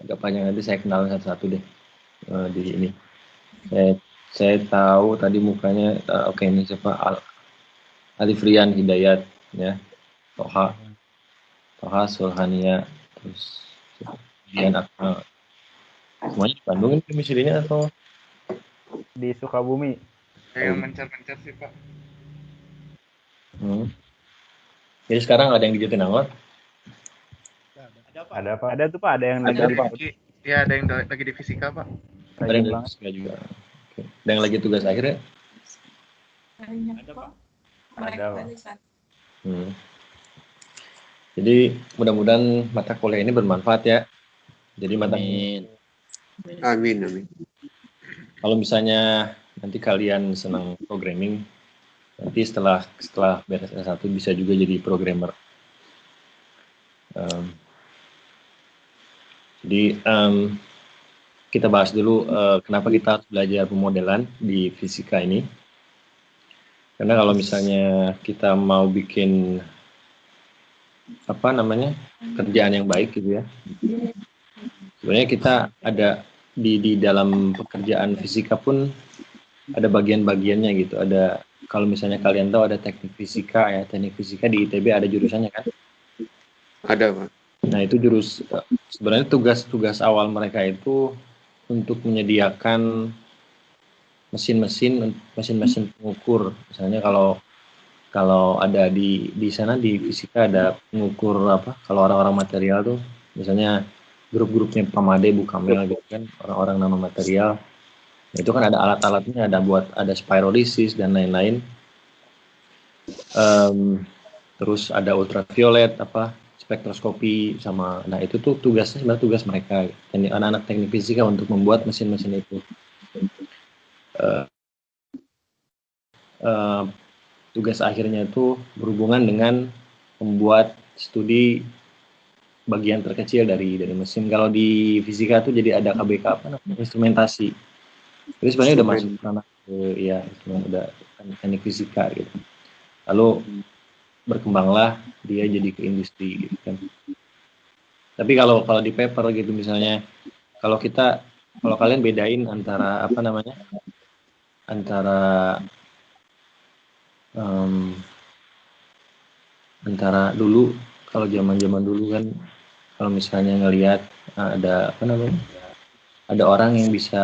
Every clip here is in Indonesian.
agak panjang, nanti saya kenal satu-satu deh di ini. Saya tahu tadi mukanya, oke, ini siapa? Alifrian Hidayat, ya, Toha Sulhania, terus Dian Akmal. Semuanya di Bandung ini domisilinya atau Di Sukabumi. Kayak mencar-mencar sih Pak. Jadi sekarang ada yang di Jatinangor? Ada Pak. Ada tuh Pak, ada yang lagi Ada di Pak. Ya, ada yang lagi di fisika Pak. Ada yang di fisika juga. Oke. Ada yang lagi tugas akhir ya? Ada Pak. Ada Pak. Jadi mudah-mudahan mata kuliah ini bermanfaat ya. Jadi Amin. Kalau misalnya nanti kalian senang programming, nanti setelah beres S1 bisa juga jadi programmer. Jadi kita bahas dulu kenapa kita harus belajar pemodelan di fisika ini. Karena kalau misalnya kita mau bikin kerjaan yang baik gitu ya, sebenarnya kita ada di dalam pekerjaan fisika pun ada bagian-bagiannya gitu. Ada, kalau misalnya kalian tahu ada teknik fisika ya, teknik fisika di ITB ada jurusannya kan? Ada Pak. Nah itu sebenarnya tugas awal mereka itu untuk menyediakan mesin-mesin pengukur. Misalnya kalau ada di sana di fisika ada pengukur kalau orang-orang material tuh, misalnya grup-grupnya Pamade, Bukamel gitu kan, orang-orang nanomaterial. Itu kan ada alat-alatnya, ada spirolysis dan lain-lain. Terus ada ultraviolet, spektroskopi sama. Nah itu tuh sebenarnya tugas mereka, anak-anak teknik fisika untuk membuat mesin-mesin itu. Tugas akhirnya itu berhubungan dengan membuat studi bagian terkecil dari mesin. Kalau di fisika tuh jadi ada KBK instrumentasi. Jadi sebenarnya udah masuk ranah udah teknik fisika gitu. Lalu berkembanglah dia jadi ke industri gitu kan. Tapi kalau di paper gitu misalnya, kalau kalian bedain antara antara dulu, kalau zaman dulu kan, kalau misalnya ngelihat ada ada orang yang bisa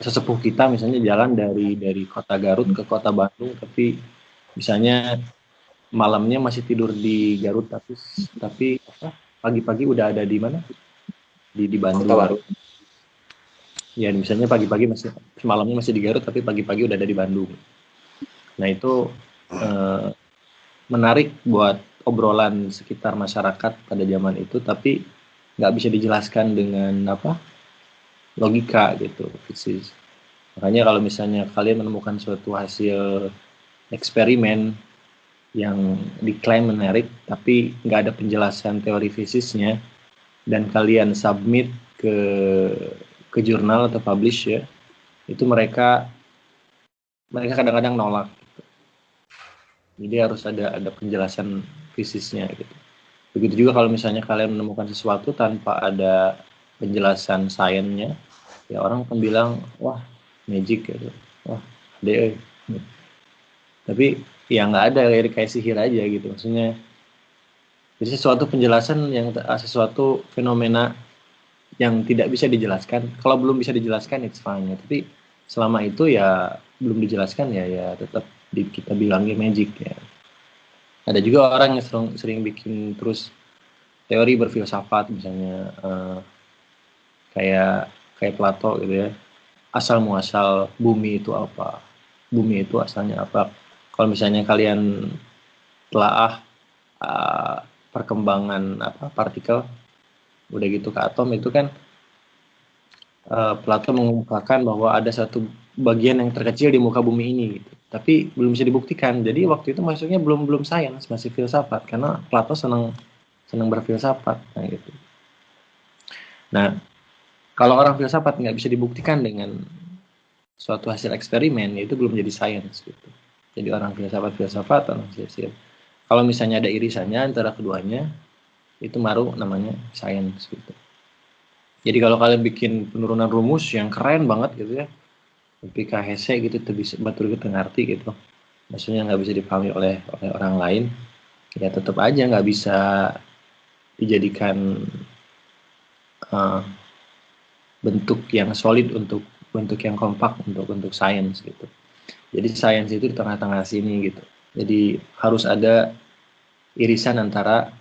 sesepuh kita misalnya jalan dari kota Garut ke kota Bandung, tapi misalnya malamnya masih tidur di Garut, tapi pagi-pagi udah ada di mana, di Bandung. Ya misalnya pagi-pagi malamnya masih di Garut, tapi pagi-pagi udah ada di Bandung. Nah itu menarik buat obrolan sekitar masyarakat pada zaman itu, tapi nggak bisa dijelaskan dengan logika gitu, fisis. Makanya kalau misalnya kalian menemukan suatu hasil eksperimen yang diklaim menarik, tapi nggak ada penjelasan teori fisisnya, dan kalian submit ke jurnal atau publish ya, itu mereka kadang-kadang nolak. Gitu. Jadi harus ada penjelasan fisisnya gitu. Begitu juga kalau misalnya kalian menemukan sesuatu tanpa ada penjelasan sainsnya, ya orang akan bilang, wah magic gitu, wah DE. Tapi ya nggak ada, kayak sihir aja gitu maksudnya. Jadi sesuatu fenomena yang tidak bisa dijelaskan, kalau belum bisa dijelaskan it's fine ya. Tapi selama itu ya belum dijelaskan ya tetap kita bilangnya magic ya. Ada juga orang yang sering bikin terus teori berfilsafat misalnya, kayak Plato gitu ya, asal muasal bumi itu apa, bumi itu asalnya apa. Kalau misalnya kalian telaah perkembangan partikel udah gitu ke atom, itu kan Plato mengungkapkan bahwa ada satu bagian yang terkecil di muka bumi ini gitu. Tapi belum bisa dibuktikan. Jadi waktu itu masuknya belum sains, masih filsafat, karena Plato senang berfilsafat gitu. Nah, kalau orang filsafat nggak bisa dibuktikan dengan suatu hasil eksperimen, itu belum jadi sains gitu. Jadi orang filsafat, orang sihir. Kalau misalnya ada irisannya antara keduanya, itu baru namanya science gitu. Jadi kalau kalian bikin penurunan rumus yang keren banget gitu ya, tapi hese gitu itu bisa betul kita ngerti gitu, maksudnya nggak bisa dipahami oleh orang lain, ya tetap aja nggak bisa dijadikan bentuk yang solid untuk bentuk yang kompak untuk sains gitu. Jadi sains itu di tengah-tengah sini gitu. Jadi harus ada irisan antara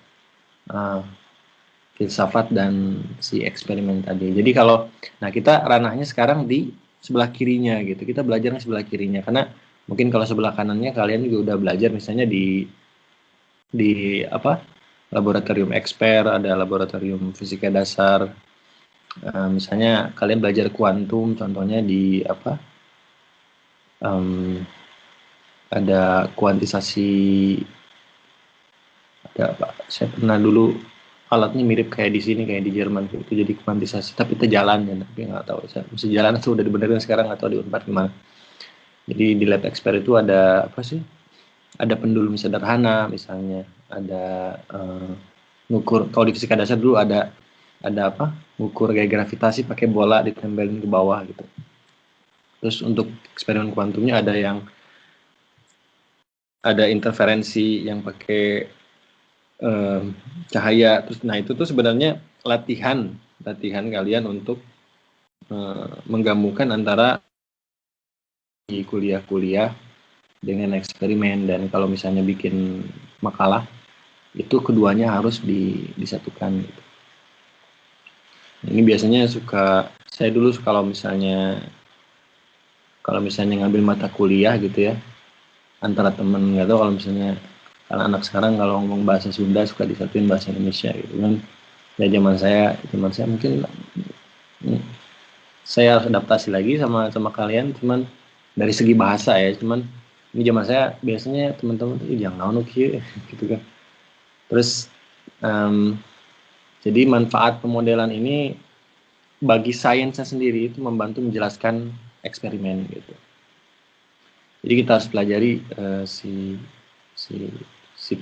filsafat dan si eksperimen tadi. Jadi kalau kita ranahnya sekarang di sebelah kirinya gitu. Kita belajarnya sebelah kirinya karena mungkin kalau sebelah kanannya kalian juga udah belajar misalnya di laboratorium eksper, ada laboratorium fisika dasar. Misalnya kalian belajar kuantum, contohnya di ada kuantisasi, ada saya pernah dulu alatnya mirip kayak di sini, kayak di Jerman itu jadi kuantisasi, tapi itu jalan ya, tapi nggak tahu saya mesti jalan itu udah dibenerin sekarang atau di Unpad gimana. Jadi di lab expert itu ada ada pendulum sederhana misalnya, ada ngukur, kalau di fisika dasar dulu ada ngukur gaya gravitasi pakai bola ditempelin ke bawah gitu. Terus untuk eksperimen kuantumnya ada interferensi yang pakai cahaya. Terus itu tuh sebenarnya latihan kalian untuk menggabungkan antara di kuliah dengan eksperimen, dan kalau misalnya bikin makalah itu keduanya harus disatukan gitu. Ini biasanya saya dulu kalau misalnya ngambil mata kuliah gitu ya, antara temen, nggak tahu kalau misalnya anak sekarang kalau ngomong bahasa Sunda suka disatuin bahasa Indonesia gitu kan. Ya zaman saya mungkin saya harus adaptasi lagi sama kalian, cuman dari segi bahasa ya, cuman ini zaman saya biasanya teman-teman tuh jangan naon gitu kan. Terus jadi manfaat pemodelan ini bagi sainsnya sendiri itu membantu menjelaskan eksperimen gitu. Jadi kita harus pelajari si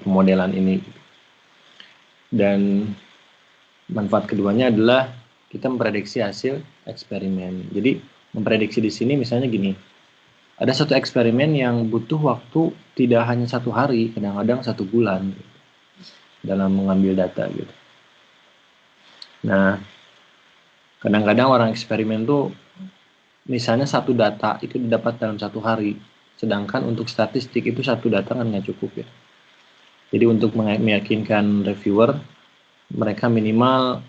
pemodelan ini. Dan manfaat keduanya adalah kita memprediksi hasil eksperimen. Jadi memprediksi di sini misalnya gini, ada satu eksperimen yang butuh waktu tidak hanya 1 hari, kadang-kadang 1 bulan gitu, dalam mengambil data gitu. Nah, kadang-kadang orang eksperimen tuh misalnya 1 data itu didapat dalam 1 hari, sedangkan untuk statistik itu 1 data kan nggak cukup ya. Jadi untuk meyakinkan reviewer, mereka minimal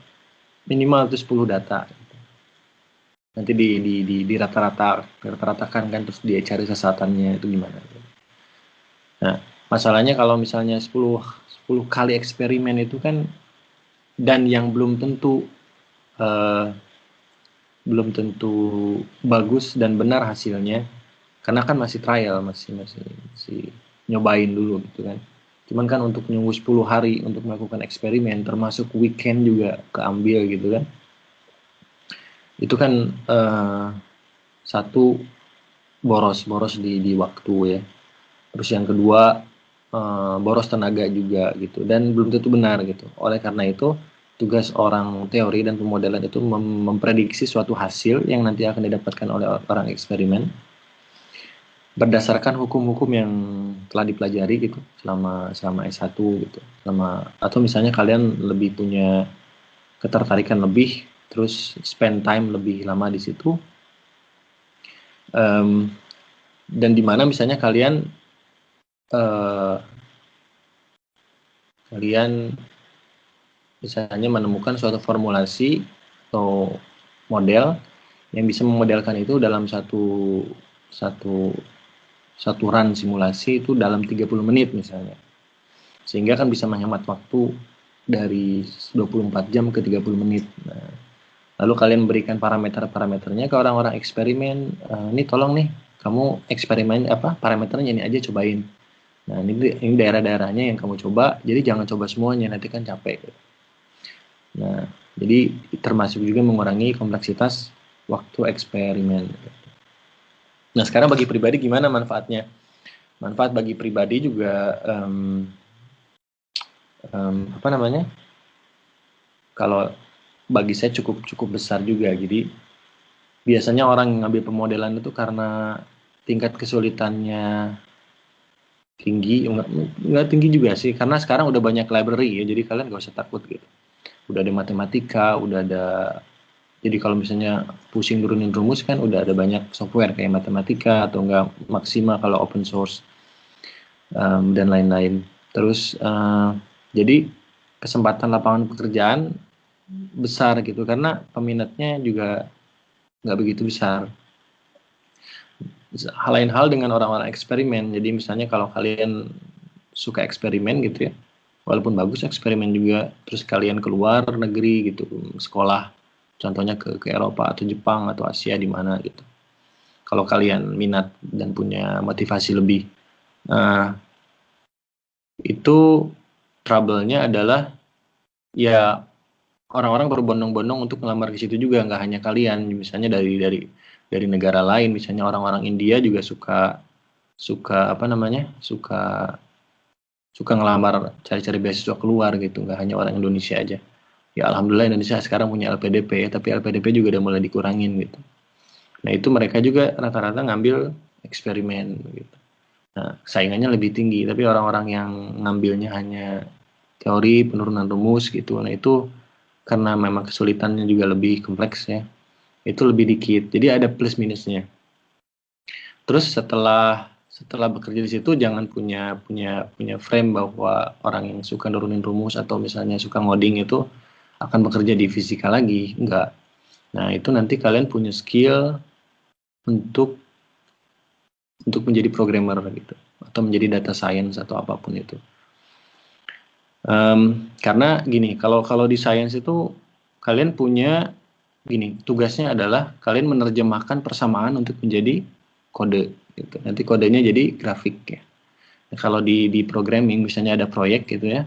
itu 10 data. Nanti di rata-ratakan kan, terus dia cari sesatannya itu gimana. Nah, masalahnya kalau misalnya 10 kali eksperimen itu kan, dan yang belum tentu bagus dan benar hasilnya, karena kan masih trial, masih nyobain dulu gitu kan. Cuman kan untuk nunggu 10 hari untuk melakukan eksperimen, termasuk weekend juga keambil gitu kan. Itu kan satu, boros di waktu ya. Terus yang kedua, boros tenaga juga gitu, dan belum tentu benar gitu. Oleh karena itu, tugas orang teori dan pemodelan itu memprediksi suatu hasil yang nanti akan didapatkan oleh orang eksperimen berdasarkan hukum-hukum yang telah dipelajari gitu selama S1 gitu. Atau misalnya kalian lebih punya ketertarikan lebih, terus spend time lebih lama di situ. Dan di mana misalnya kalian misalnya menemukan suatu formulasi atau model yang bisa memodelkan itu dalam satu run simulasi itu dalam 30 menit misalnya. Sehingga kan bisa menghemat waktu dari 24 jam ke 30 menit. Nah, lalu kalian berikan parameternya ke orang-orang eksperimen. Ini tolong nih, kamu eksperimen parameternya ini aja cobain. Nah, ini daerah-daerahnya yang kamu coba, jadi jangan coba semuanya, nanti kan capek. Nah, jadi termasuk juga mengurangi kompleksitas waktu eksperimen. Nah, sekarang bagi pribadi gimana manfaatnya? Manfaat bagi pribadi juga kalau bagi saya cukup besar juga. Jadi biasanya orang yang ngambil pemodelan itu karena tingkat kesulitannya tinggi, nggak tinggi juga sih, karena sekarang udah banyak library ya, jadi kalian nggak usah takut gitu. Udah ada matematika, udah ada, jadi kalau misalnya pusing turunin rumus kan udah ada banyak software kayak matematika atau enggak Maxima kalau open source dan lain-lain. Terus jadi kesempatan lapangan pekerjaan besar gitu karena peminatnya juga nggak begitu besar. Lain hal dengan orang-orang eksperimen. Jadi misalnya kalau kalian suka eksperimen gitu ya, walaupun bagus eksperimen juga, terus kalian keluar negeri gitu, sekolah, contohnya ke Eropa atau Jepang atau Asia di mana gitu. Kalau kalian minat dan punya motivasi lebih, itu trouble-nya adalah ya orang-orang berbondong-bondong untuk melamar ke situ juga, nggak hanya kalian, misalnya dari negara lain, misalnya orang-orang India juga suka ngelamar, cari-cari beasiswa keluar gitu, nggak hanya orang Indonesia aja. Ya alhamdulillah Indonesia sekarang punya LPDP, tapi LPDP juga udah mulai dikurangin gitu. Nah itu mereka juga rata-rata ngambil eksperimen gitu. Nah saingannya lebih tinggi, tapi orang-orang yang ngambilnya hanya teori, penurunan rumus gitu, nah itu karena memang kesulitannya juga lebih kompleks ya, itu lebih dikit. Jadi ada plus minusnya. Terus setelah bekerja di situ jangan punya frame bahwa orang yang suka nurunin rumus atau misalnya suka ngoding itu akan bekerja di fisika lagi, enggak. Nah itu nanti kalian punya skill untuk menjadi programmer gitu, atau menjadi data science atau apapun itu. Karena gini, kalau di science itu kalian punya gini, tugasnya adalah kalian menerjemahkan persamaan untuk menjadi kode gitu. Nanti kodenya jadi grafik ya. Nah, kalau di programming misalnya ada proyek gitu ya.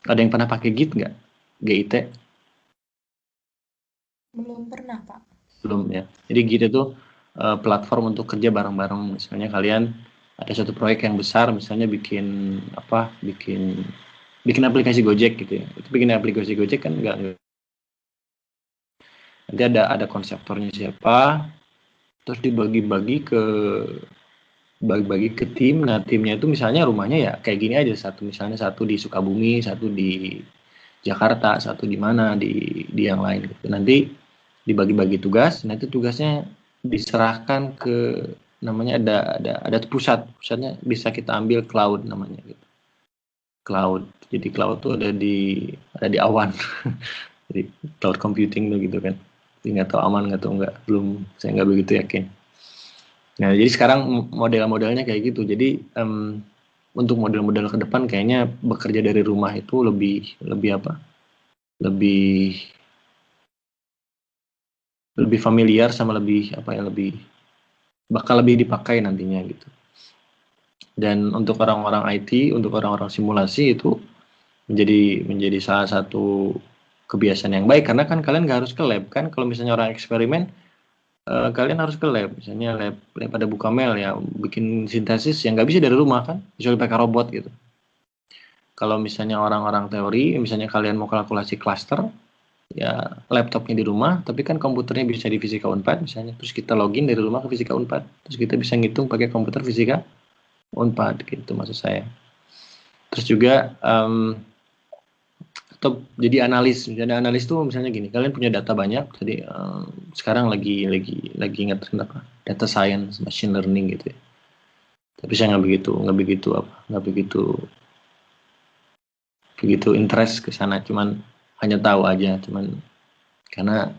Ada yang pernah pakai Git nggak? GIT? Belum pernah, Pak. Belum ya. Jadi Git itu platform untuk kerja bareng-bareng. Misalnya kalian ada satu proyek yang besar, misalnya bikin aplikasi Gojek gitu ya. Itu bikin aplikasi Gojek kan nggak. Nanti ada konseptornya siapa, terus dibagi-bagi ke tim. Nah timnya itu misalnya rumahnya ya kayak gini aja, misalnya satu di Sukabumi, satu di Jakarta, satu di mana di yang lain gitu. Nanti dibagi-bagi tugas, nanti tugasnya diserahkan ke, namanya ada pusatnya bisa kita ambil cloud namanya gitu. Cloud. Jadi cloud tuh ada di awan. Jadi cloud computing tuh gitu kan. Nggak tahu aman nggak tahu nggak, saya nggak begitu yakin. Nah jadi sekarang model-modelnya kayak gitu. Jadi untuk model-model ke depan kayaknya bekerja dari rumah itu lebih familiar sama bakal lebih dipakai nantinya gitu. Dan untuk orang-orang IT, untuk orang-orang simulasi itu menjadi salah satu kebiasaan yang baik, karena kan kalian nggak harus ke lab kan. Kalau misalnya orang eksperimen, kalian harus ke lab, misalnya lab pada Bukamel ya, bikin sintesis yang nggak bisa dari rumah kan, bisa pakai robot gitu. Kalau misalnya orang-orang teori, misalnya kalian mau kalkulasi cluster, ya laptopnya di rumah, tapi kan komputernya bisa di Fisika Unpad misalnya, terus kita login dari rumah ke Fisika Unpad, terus kita bisa ngitung pakai komputer Fisika Unpad gitu maksud saya. Terus juga atau jadi analis tuh misalnya gini, kalian punya data banyak, jadi sekarang lagi ngetren apa, data science, machine learning gitu ya. Tapi saya nggak begitu interest ke sana, cuman hanya tahu aja, cuman karena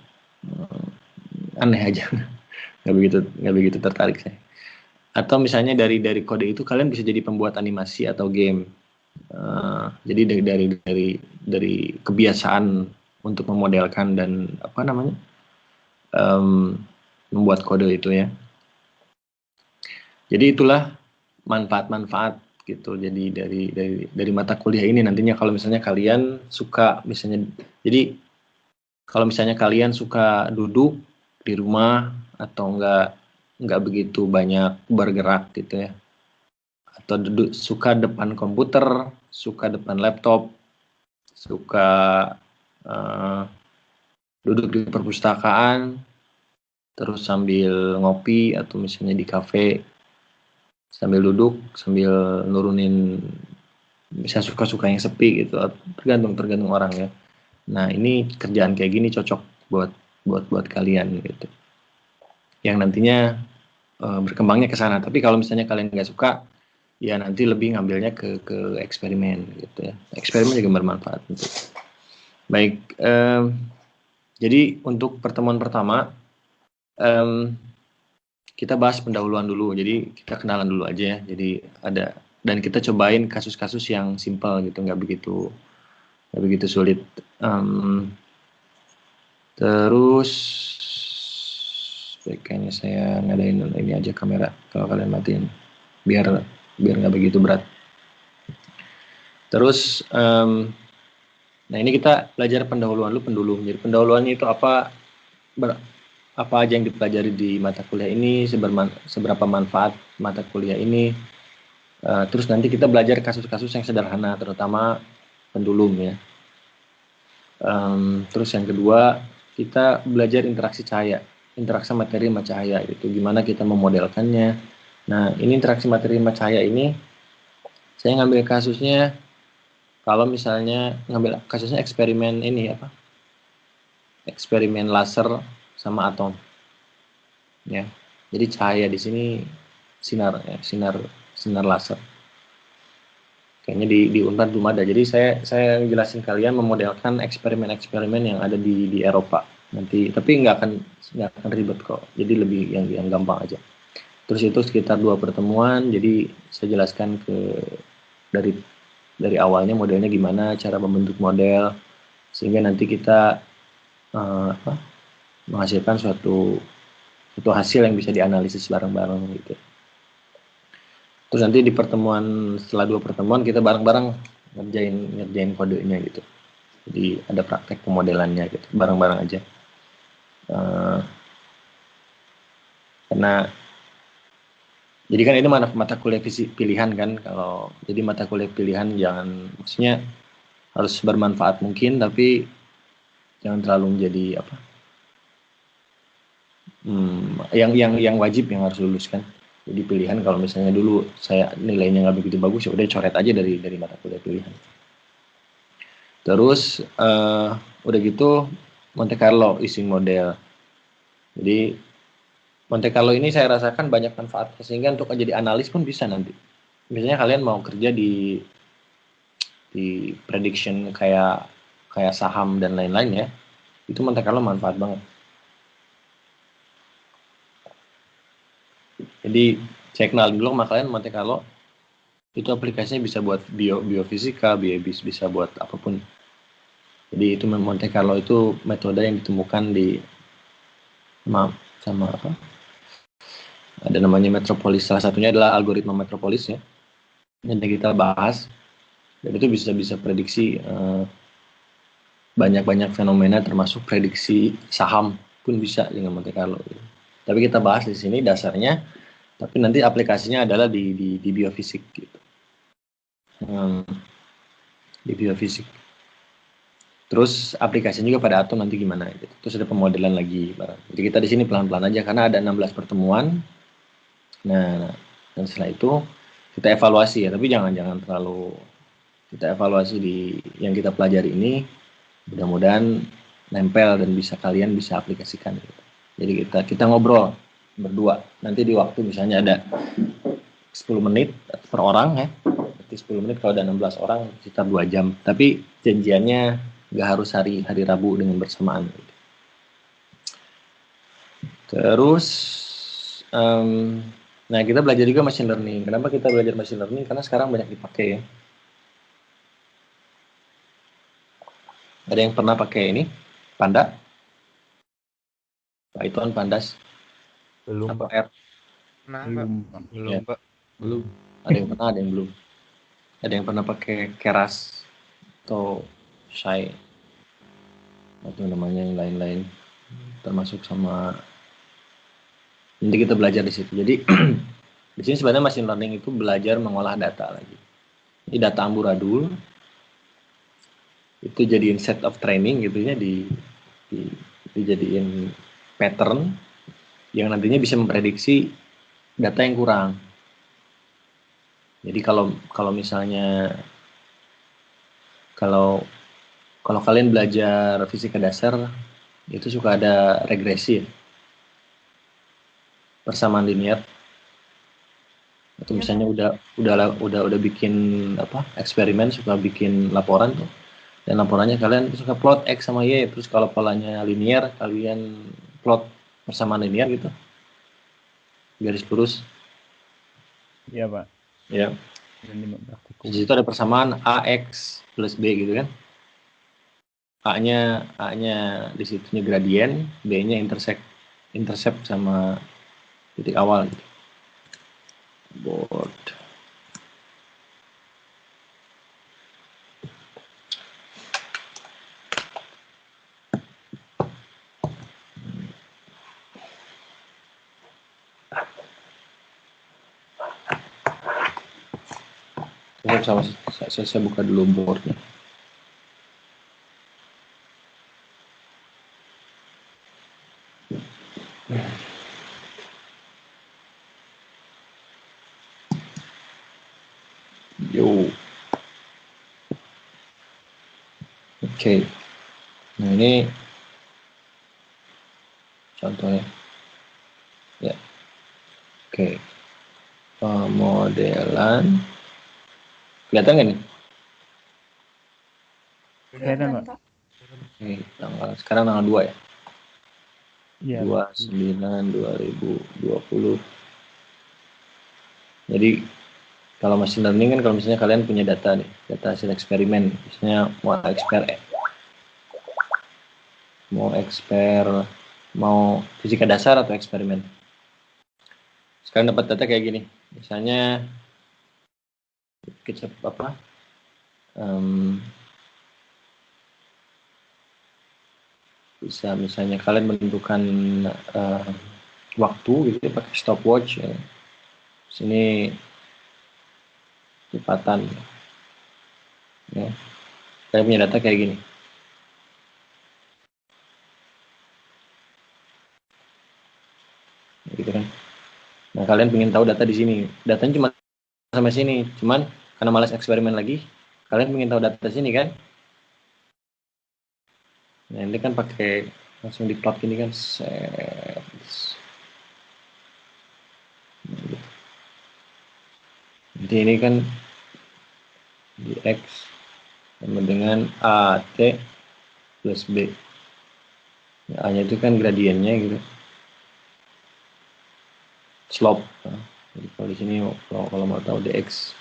aneh aja, nggak begitu tertarik saya. Atau misalnya dari kode itu kalian bisa jadi pembuat animasi atau game. Jadi dari kebiasaan untuk memodelkan dan membuat kode itu ya. Jadi itulah manfaat-manfaat gitu. Jadi dari mata kuliah ini nantinya kalau misalnya kalian suka, misalnya jadi kalau misalnya kalian suka duduk di rumah atau nggak begitu banyak bergerak gitu ya, atau suka depan komputer, suka depan laptop, suka eh, duduk di perpustakaan, terus sambil ngopi atau misalnya di kafe, sambil duduk, sambil nurunin, bisa suka-suka yang sepi gitu, tergantung orang ya. Nah ini kerjaan kayak gini cocok buat kalian gitu, yang nantinya berkembangnya ke sana. Tapi kalau misalnya kalian nggak suka, ya nanti lebih ngambilnya ke eksperimen gitu ya. Eksperimen juga bermanfaat gitu. Baik, jadi untuk pertemuan pertama kita bahas pendahuluan dulu. Jadi kita kenalan dulu aja ya. Jadi dan kita cobain kasus-kasus yang simpel gitu, nggak begitu sulit. Terus kayaknya saya ngadain ini aja kamera kalau kalian matiin, biar nggak begitu berat. Terus nah ini kita belajar pendahuluan dulu. Jadi pendahuluannya itu apa aja yang dipelajari di mata kuliah ini, seberapa manfaat mata kuliah ini. Terus nanti kita belajar kasus-kasus yang sederhana, terutama pendulum ya. Terus yang kedua, kita belajar interaksi materi sama cahaya gitu, gimana kita memodelkannya. Nah ini interaksi materi sama cahaya ini, saya ngambil kasusnya, kalau misalnya ngambil kasusnya eksperimen ini apa? Eksperimen laser sama atom. Ya. Jadi cahaya di sini sinar laser. Kayaknya di Unpad belum ada. Jadi saya jelasin kalian memodelkan eksperimen-eksperimen yang ada di Eropa nanti. Tapi nggak akan ribet kok. Jadi lebih yang gampang aja. Terus itu sekitar 2 pertemuan. Jadi saya jelaskan dari awalnya modelnya gimana, cara membentuk model, sehingga nanti kita menghasilkan suatu hasil yang bisa dianalisis bareng-bareng gitu. Terus nanti di setelah 2 pertemuan kita bareng-bareng ngerjain kodenya gitu. Jadi ada praktek pemodelannya gitu, bareng-bareng aja. Karena jadi kan ini mata kuliah pilihan kan, jadi mata kuliah pilihan maksudnya harus bermanfaat mungkin, tapi jangan terlalu menjadi apa? Yang wajib, yang harus lulus kan. Jadi pilihan, kalau misalnya dulu saya nilainya nggak begitu bagus, ya udah coret aja dari mata kuliah pilihan. Terus udah gitu Monte Carlo ising model. Jadi Monte Carlo ini saya rasakan banyak manfaatnya, sehingga untuk jadi analis pun bisa nanti. Misalnya kalian mau kerja di prediction kayak saham dan lain-lain ya, itu Monte Carlo manfaat banget. Jadi saya kenal dulu sama kalian, Monte Carlo itu aplikasinya bisa buat biofisika, bisa buat apapun. Jadi itu Monte Carlo itu metode yang ditemukan sama apa? Ada namanya Metropolis. Salah satunya adalah algoritma Metropolis ya. Nanti kita bahas. Dan itu bisa prediksi banyak fenomena, termasuk prediksi saham pun bisa dengan Monte Carlo. Tapi kita bahas di sini dasarnya. Tapi nanti aplikasinya adalah di biofisik gitu. Di biofisik. Terus aplikasinya juga pada atom nanti gimana gitu. Terus ada pemodelan lagi barang. Jadi kita di sini pelan-pelan aja karena ada 16 pertemuan. Nah, dan setelah itu kita evaluasi ya, tapi jangan terlalu, kita evaluasi di yang kita pelajari ini, mudah-mudahan nempel dan kalian bisa aplikasikan gitu. Jadi kita ngobrol berdua. Nanti di waktu misalnya ada 10 menit per orang ya. Berarti 10 menit kalau ada 16 orang sekitar 2 jam. Tapi janjiannya nggak harus hari Rabu dengan bersamaan. Terus nah kita belajar juga machine learning. Kenapa kita belajar machine learning? Karena sekarang banyak dipakai ya. Ada yang pernah pakai ini? Panda? Python, Pandas? Belum, apa Pak. R? Belum, Ya. Pak. Belum. Ada yang pernah, ada yang belum. Ada yang pernah pakai Keras atau Shai atau namanya yang lain-lain, termasuk sama. Nanti kita belajar di situ. Jadi di sini sebenarnya machine learning itu belajar mengolah data lagi. Ini data amburadul. itu jadiin set of training gitu ya, dijadiin pattern yang nantinya bisa memprediksi data yang kurang. Jadi kalau misalnya kalau kalian belajar fisika dasar itu suka ada regresi ya, persamaan linear. Atau misalnya udah bikin eksperimen, suka bikin laporan tuh. Dan laporannya kalian suka plot X sama Y, terus kalau polanya linear kalian plot persamaan linear gitu. Garis lurus. Iya, Pak. Ya. Praktikum. Di situ ada persamaan AX plus B gitu kan. A-nya di situnya gradien, B-nya intercept sama titik awal gitu. Board. Saya buka dulu boardnya. Yo. Oke. Nah ini contohnya. Ya. Oke. Pemodelan. Kelihatan nggak nih? Kelihatan, Pak. Oke, sekarang tanggal 2 ya? Iya. 2/9/2020. Jadi kalau machine learning kan, kalau misalnya kalian punya data nih, data hasil eksperimen, misalnya mau fisika dasar atau eksperimen. Sekarang dapat data kayak gini, misalnya bisa misalnya kalian menentukan waktu gitu ya, pakai stopwatch ya. Sini kecepatan ya. Saya punya data kayak gini. Gitu kan. Nah, kalian ingin tahu data di sini. Datanya cuma sampai sini. Cuman karena malas eksperimen lagi, kalian ingin tahu data sini kan? Nah, ini kan pakai langsung diplot gini kan. Jadi ini kan di X sama dengan AT plus B. Ya, A-nya itu kan gradiennya gitu. Slope. Nah, jadi kalau di sini kalau mau tahu dx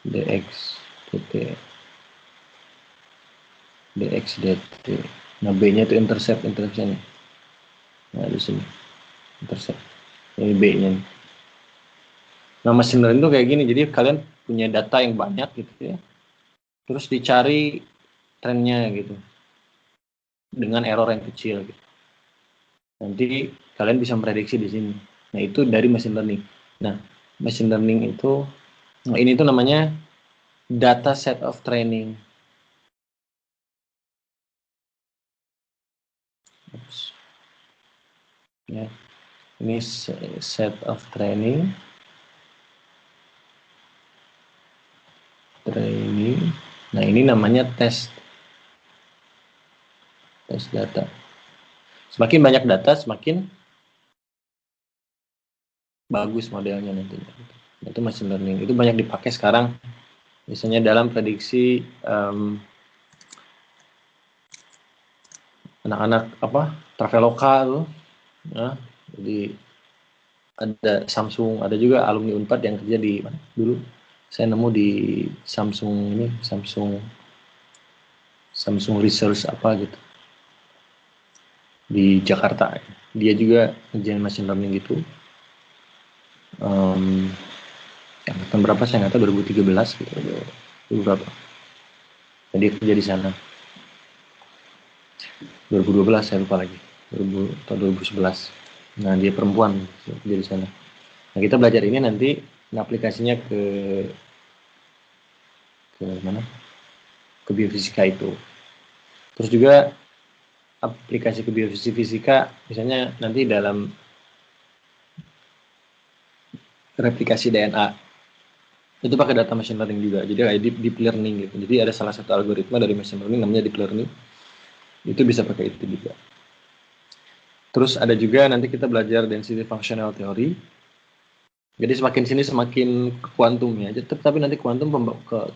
dt. Nah, B-nya itu interceptnya. Nah, di sini intercept. Ini B-nya. Nah, machine learning itu kayak gini. Jadi kalian punya data yang banyak gitu ya. Terus dicari trennya gitu. Dengan error yang kecil gitu. Nanti kalian bisa memprediksi di sini. Nah, itu dari machine learning. Nah, machine learning itu ini tuh namanya data set of training. Oops. Ya. Ini set of training. Nah, ini namanya tes data. Semakin banyak data, semakin bagus modelnya nantinya. Itu machine learning. Itu banyak dipakai sekarang, misalnya dalam prediksi anak-anak Traveloka tuh. Nah, jadi ada Samsung, ada juga alumni Unpad yang kerja di mana dulu. Saya nemu di Samsung Research apa gitu di Jakarta. Dia juga ngerjain machine learning gitu. Tahun berapa saya nggak tahu, 2013 gitu, berapa. Jadi kerja di sana. 2012 saya lupa lagi. 2011. Nah, dia perempuan kerja di sana. Nah, kita belajar ini nanti aplikasinya ke mana? ke biofisika itu. Terus juga aplikasi ke biofisika misalnya nanti dalam replikasi DNA itu pakai data machine learning juga, jadi kayak deep learning gitu. Jadi ada salah satu algoritma dari machine learning namanya deep learning, itu bisa pakai itu juga. Terus ada juga nanti kita belajar density functional theory. Jadi semakin sini semakin ke kuantum ya. Tapi nanti kuantum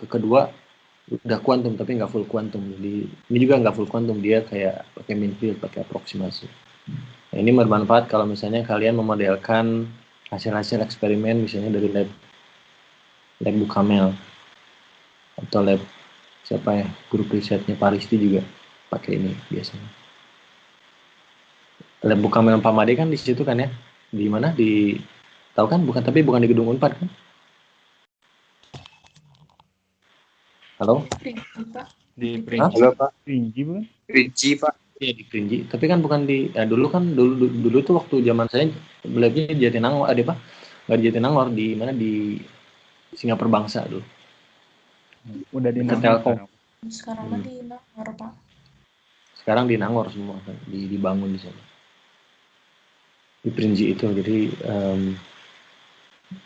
kedua udah kuantum tapi nggak full kuantum. Jadi ini juga nggak full kuantum, dia kayak pakai mean field, pakai aproksimasi. Nah, ini bermanfaat kalau misalnya kalian memodelkan hasil-hasil eksperimen misalnya dari lab Bukamel atau lab siapa ya, grup risetnya Paristi juga pakai ini biasanya. Lab Bukamel Pamade kan di situ kan ya, di mana, di tahu kan, bukan, tapi bukan di gedung Unpad kan? Halo? Pak. Di Di Pringgi. Halo Pak, Rinci bukan? Rinci Pak. Iya di Kerinci, tapi kan bukan di, ya dulu tuh waktu zaman saya labnya di Jatinangor, ada apa? Nggak di Jatinangor, di mana, di Singapura Bangsa dulu. Udah di Dekat Nangor Telkom. sekarang. Sekarang mah di Nangor, Pak. Sekarang di Nangor semua kan, dibangun di sana. Di Perinci itu, jadi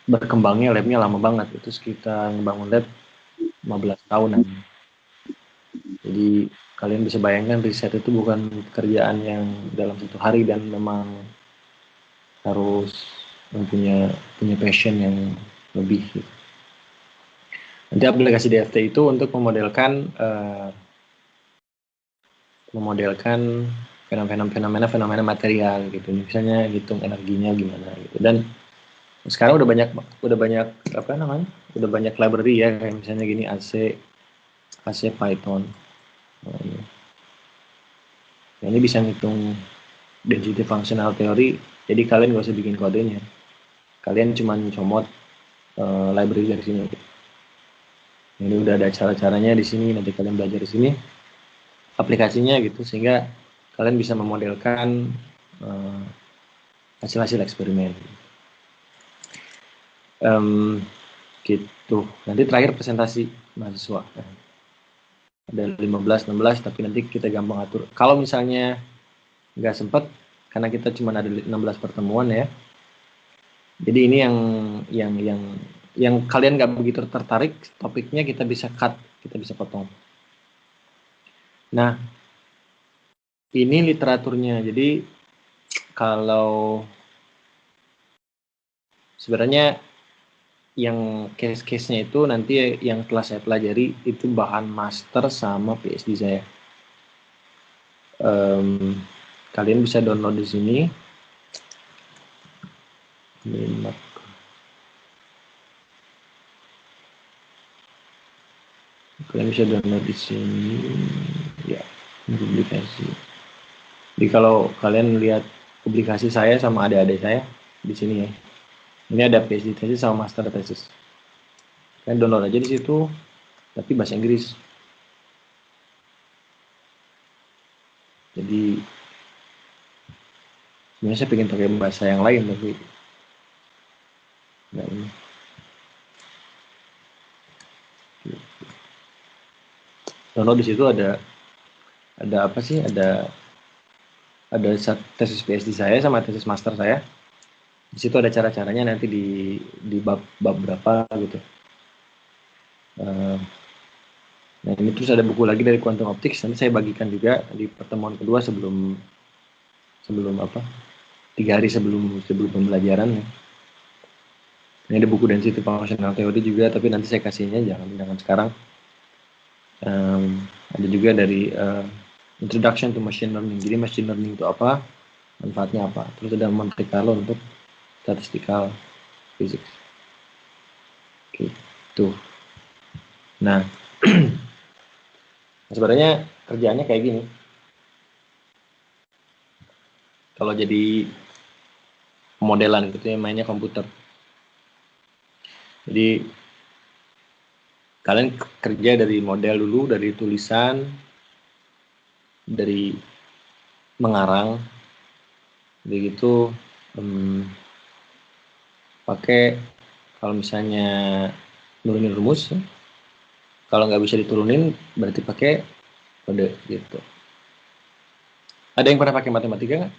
berkembangnya labnya lama banget, itu sekitar ngebangun lab 15 tahunan. Jadi kalian bisa bayangkan riset itu bukan pekerjaan yang dalam satu hari dan memang harus punya passion yang lebih gitu. Nanti aplikasi DFT itu untuk memodelkan fenomena material gitu. Misalnya hitung energinya gimana gitu. Dan sekarang udah banyak apa namanya? Udah banyak library ya, kayak misalnya gini AC Python. Nah, ini bisa ngitung density functional theory, jadi kalian gak usah bikin kodenya. Kalian cuma comot library dari sini. Ini udah ada cara-caranya di sini, nanti kalian belajar di sini aplikasinya gitu, sehingga kalian bisa memodelkan hasil-hasil eksperimen. Gitu. Nanti terakhir presentasi mahasiswa. Ada 15-16, tapi nanti kita gampang atur. Kalau misalnya nggak sempat, karena kita cuma ada 16 pertemuan ya. Jadi ini yang kalian nggak begitu tertarik topiknya, kita bisa cut, kita bisa potong. Nah, ini literaturnya. Jadi kalau sebenarnya yang case-case-nya itu nanti yang telah saya pelajari itu bahan master sama PhD saya. Kalian bisa download di sini. Kalian bisa download di sini. Ya, publikasi. Jadi kalau kalian lihat publikasi saya sama adik-adik saya di sini ya. Ini ada PhD thesis sama master thesis. Kalian download aja di situ, tapi bahasa Inggris. Jadi sebenarnya saya pengen pakai bahasa yang lain, tapi nggak ini. Download di situ ada apa sih? Ada tesis PhD saya sama tesis master saya. Di situ ada cara-caranya nanti di bab berapa gitu. Nah ini terus ada buku lagi dari Quantum Optics, nanti saya bagikan juga di pertemuan kedua sebelum apa, 3 hari sebelum pembelajaran ya. Ini ada buku density functional theory juga, tapi nanti saya kasihnya jangan sekarang. Ada juga dari introduction to machine learning. Jadi machine learning itu apa, manfaatnya apa. Terus ada Monte Carlo untuk statistical physics. Gitu. Nah, sebenarnya kerjaannya kayak gini. Kalau jadi modelan gitu ya, mainnya komputer. Jadi kalian kerja dari model dulu, dari tulisan, dari mengarang, begitu pakai kalau misalnya nurunin rumus, Kalau nggak bisa diturunin, berarti pakai kode gitu. Ada yang pernah pakai matematika nggak?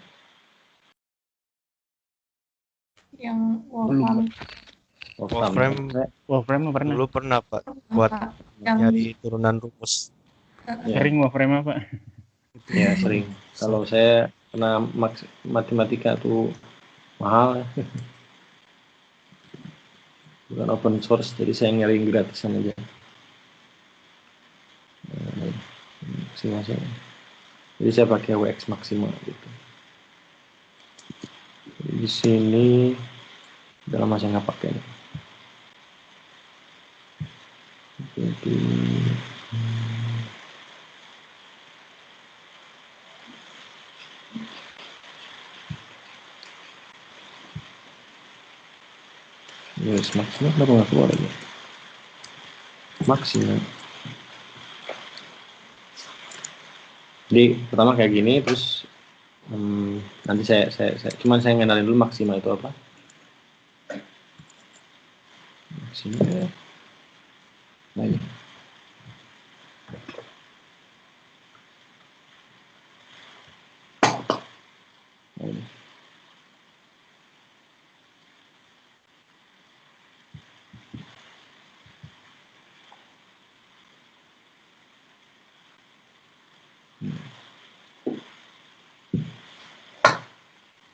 Yang Belum, Wolfram Wolfram Wolfram pernah. dulu pernah Pak buat Pak, yang nyari turunan rumus. Ya, Sering Wolfram apa? ya sering. Kalau saya kena matematika tuh mahal, bukan open source, jadi saya nyari yang gratisan aja. Maksimal saya. Jadi saya pakai WX Maxima gitu. Di sini udah lama saya nggak pakai. Jadi WX Maxima kenapa nggak keluar aja? Maxima. Jadi pertama kayak gini, terus nanti saya cuman saya ngenalin dulu Maxima itu apa. Maxima. Nah ini. Nah, ini.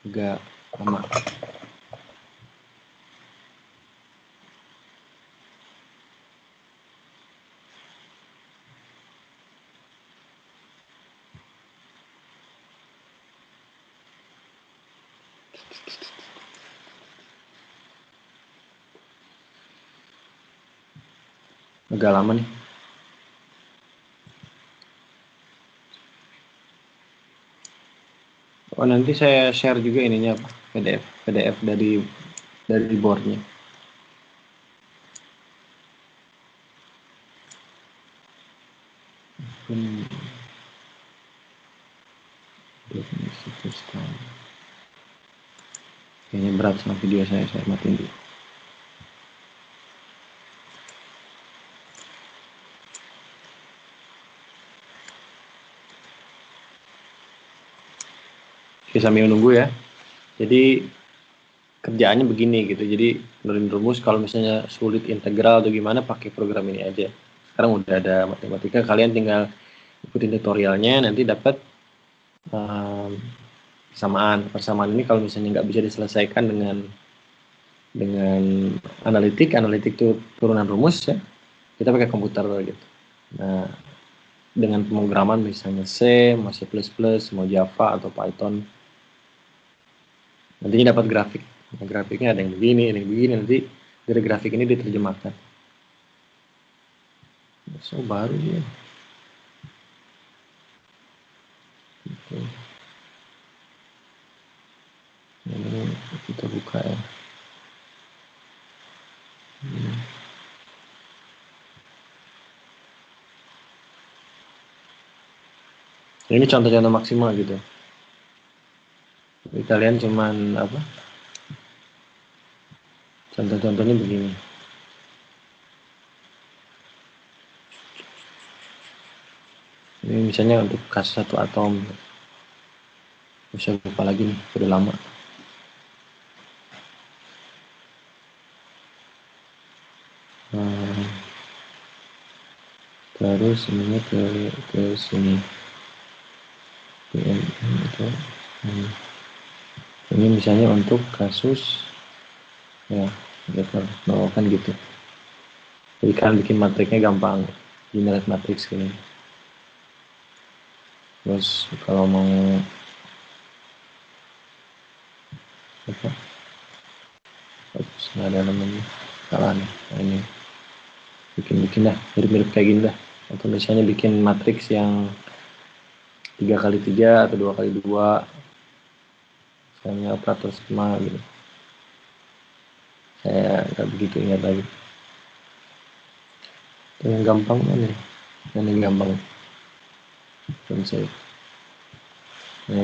Agak lama. Agak lama nih. Oh, nanti saya share juga ininya apa? PDF dari boardnya. Kayaknya berat sama video saya matiin dulu. Oke, sambil menunggu ya. Jadi kerjaannya begini gitu. Jadi nurunin rumus, kalau misalnya sulit integral atau gimana, pakai program ini aja. Sekarang udah ada matematika, kalian tinggal ikutin tutorialnya, nanti dapat persamaan ini kalau misalnya nggak bisa diselesaikan dengan analitik itu turunan rumus ya, kita pakai komputer gitu. Nah, dengan pemrograman misalnya C, mau C++, mau Java atau Python, nantinya dapat grafik. Nah, grafiknya ada yang begini, nanti dari grafik ini diterjemahkan. So baru dia. Gitu. Ini kita buka ya. Ini contoh-contoh maksimal gitu. Jadi kalian cuman apa? Contoh-contohnya begini. Ini misalnya untuk kasus satu atom. Bisa lupa lagi nih, udah lama. Terus ininya ke sini. Ini misalnya untuk kasus ya, kan gitu. Jadi kalian bikin matriksnya gampang, generate matriks gini. Terus kalau mau apa? Nggak ada namanya, salah nih. Nah, ini bikin dah, mirip-mirip kayak gini dah. Atau misalnya bikin matriks yang 3x3 atau 2x2, misalnya operator skema gitu. Saya nggak begitu ingat lagi. Yang gampang mana? Yang gampang. Saya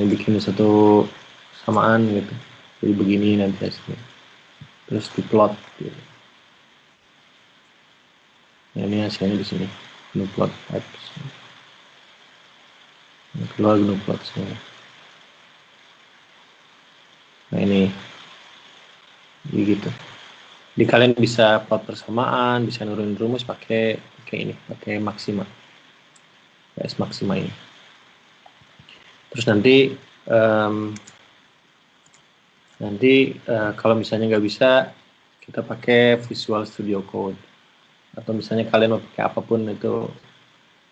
bikin satu samaan gitu. Jadi begini nanti hasilnya. Terus diplot gitu. Nah, ini hasilnya di sini. GNU plot apps. Keluar GNU plot semua. Nah ini gitu. Jadi kalian bisa plot persamaan, bisa nurunin rumus pakai ini, pakai Maxima. PS Maxima ini. Terus nanti kalau misalnya nggak bisa, kita pakai Visual Studio Code. Atau misalnya kalian mau pakai apapun itu,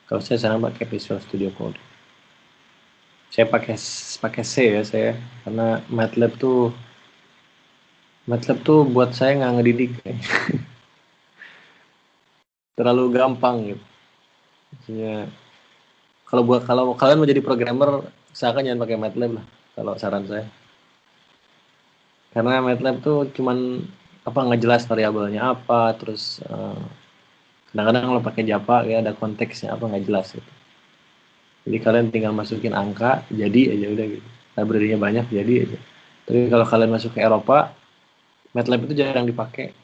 kalau saya sekarang pakai Visual Studio Code. Saya pakai C ya saya, karena MATLAB tuh buat saya nggak ngedidik. Terlalu gampang gitu. Maksudnya, kalau kalian mau jadi programmer, usahakan jangan pakai MATLAB lah, kalau saran saya. Karena MATLAB tuh cuman nggak jelas variabelnya apa, terus kadang-kadang kalau pakai Java ya ada konteksnya apa nggak jelas gitu. Jadi kalian tinggal masukin angka, jadi aja udah gitu. Library-nya banyak, jadi aja. Tapi kalau kalian masuk ke Eropa, MATLAB itu jarang dipakai,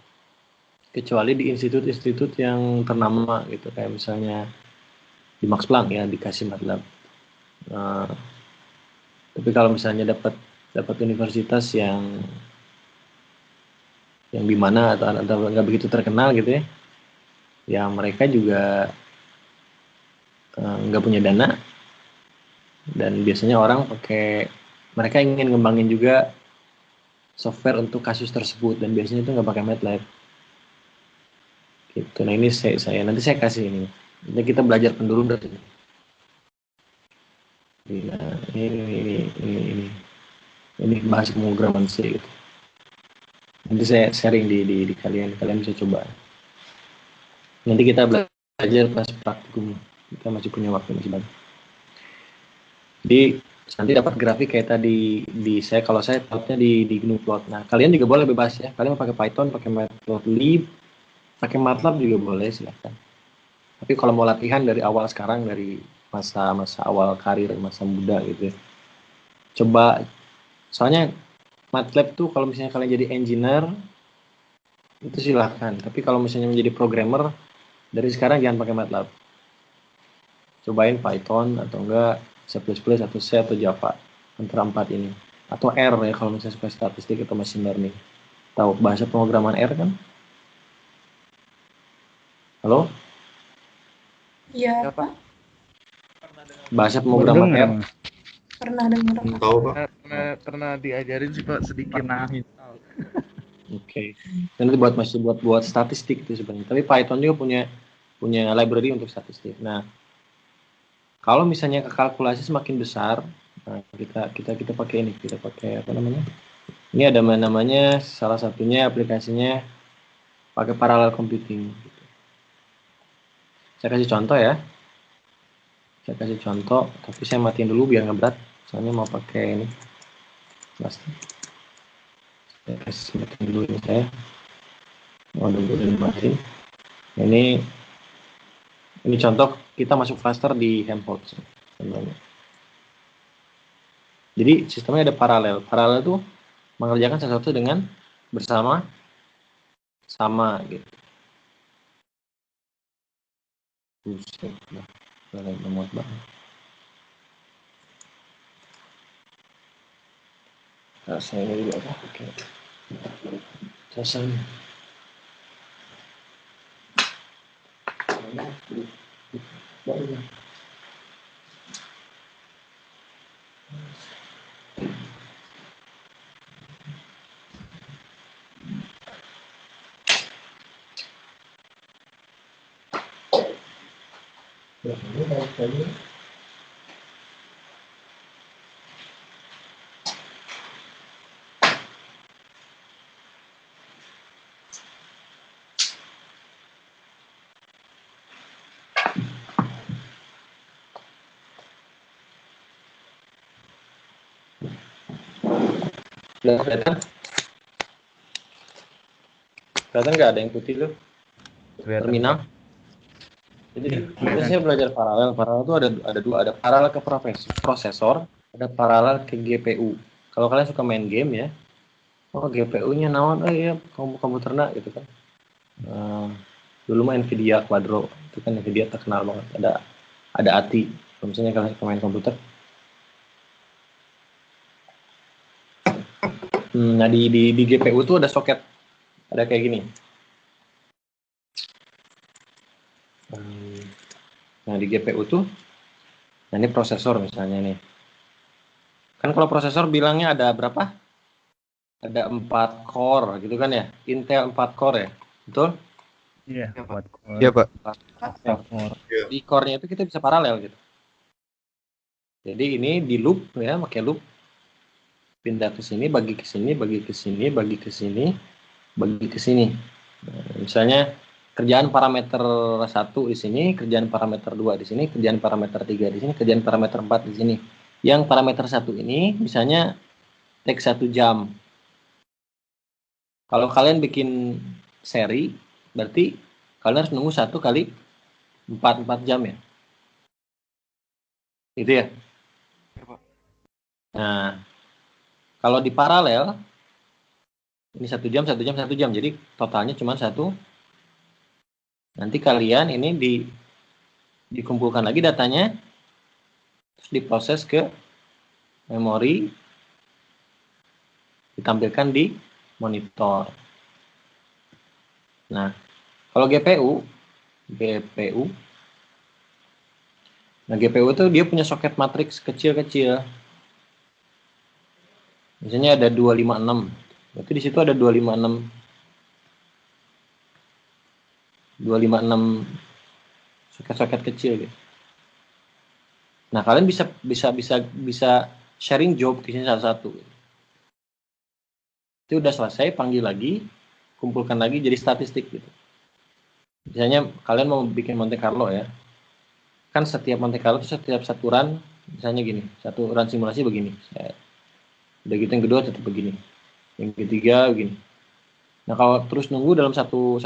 kecuali di institut-institut yang ternama gitu, kayak misalnya di Max Planck ya dikasih MATLAB. Tapi kalau misalnya dapat universitas yang di mana atau nggak begitu terkenal gitu ya, ya mereka juga nggak punya dana, dan biasanya orang mereka ingin ngembangin juga software untuk kasus tersebut, dan biasanya itu nggak pakai MATLAB gitu. Nah ini saya nanti saya kasih ini, jadi kita belajar pendulu dari ini. Nah, ini bahas pemrograman C gitu. Nanti saya sharing di kalian bisa coba. Nanti kita belajar pas praktikum, kita masih punya waktu masih banyak. Jadi nanti dapat grafik kayak tadi kalau saya plotnya di GNU plot. Nah kalian juga boleh bebas ya, kalian mau pakai Python, pakai Matplotlib, pakai MATLAB juga boleh, silahkan. Tapi kalau mau latihan dari awal sekarang, dari masa awal karir, masa muda gitu ya, coba. Soalnya MATLAB tuh kalau misalnya kalian jadi engineer itu silahkan, tapi kalau misalnya menjadi programmer dari sekarang jangan pakai MATLAB, cobain Python atau enggak C++ atau C atau Java, antara 4 ini, atau R ya kalau misalnya suka statistik atau machine learning. Tahu bahasa pemrograman R kan? Halo? Iya, Pak. Bahasa pemrograman R. Pernah dengar, Pak. Tahu Pak. Pernah diajarin sih Pak sedikit. Pernah. Oke. Dan itu masih buat statistik itu sebenarnya. Tapi Python juga punya library untuk statistik. Nah, kalau misalnya kalkulasi semakin besar, nah kita pakai ini, kita pakai apa namanya? Ini ada namanya, salah satunya aplikasinya pakai parallel computing. Saya kasih contoh ya. Tapi saya matiin dulu biar nggak berat. Soalnya mau pakai ini. Pasti. Saya kasih matiin dulu ini saya. Mau dulu dimatiin. Ini contoh kita masuk cluster di Helmholtz. Jadi sistemnya ada paralel. Paralel itu mengerjakan sesuatu dengan sama gitu. Buset, memuat banget. Rasanya juga apa? Oke. Rasanya. Udah kelihatan? Kelihatan nggak ada yang putih tuh? Terminal. Jadi saya belajar paralel. Paralel itu ada dua, ada paralel ke prosesor, ada paralel ke GPU. Kalau kalian suka main game ya, GPU-nya naon, ya komputerna gitu kan. Dulu mah Nvidia Quadro, itu kan Nvidia terkenal banget. Ada ATI, kalau misalnya kalian pemain komputer. Nah di GPU tuh ada soket, ada kayak gini. Nah di GPU tuh, nah ini prosesor misalnya nih. Kan kalau prosesor bilangnya ada berapa? Ada 4 core gitu kan ya? Intel 4 core ya, betul? Iya, Ya, Pak. buat core. Iya, Pak. Nah, Core. di core-nya itu kita bisa paralel gitu. Jadi ini di loop ya, pakai loop. Pindah ke sini, bagi ke sini, bagi ke sini, bagi ke sini, bagi ke sini. Nah, misalnya kerjaan parameter 1 di sini, kerjaan parameter 2 di sini, kerjaan parameter 3 di sini, kerjaan parameter 4 di sini. Yang parameter 1 ini misalnya take 1 jam. Kalau kalian bikin seri, berarti kalian harus nunggu 1 kali 4 jam ya. Gitu ya. Ya, Pak. Nah, kalau di paralel, ini 1 jam, 1 jam, 1 jam. Jadi totalnya cuma 1. Nanti kalian ini dikumpulkan lagi datanya, terus diproses ke memori, ditampilkan di monitor. Nah, kalau GPU, nah GPU itu dia punya soket matriks kecil-kecil. Misalnya ada 256. Berarti di situ ada 256 soket-soket kecil gitu. Nah, kalian bisa sharing job di sini satu-satu. Itu udah selesai, panggil lagi, kumpulkan lagi jadi statistik gitu. Misalnya kalian mau bikin Monte Carlo ya. Kan setiap Monte Carlo itu setiap satu run, misalnya gini, satu run simulasi begini. Udah gitu yang kedua tetap begini. Yang ketiga begini. Nah, kalau terus nunggu dalam satu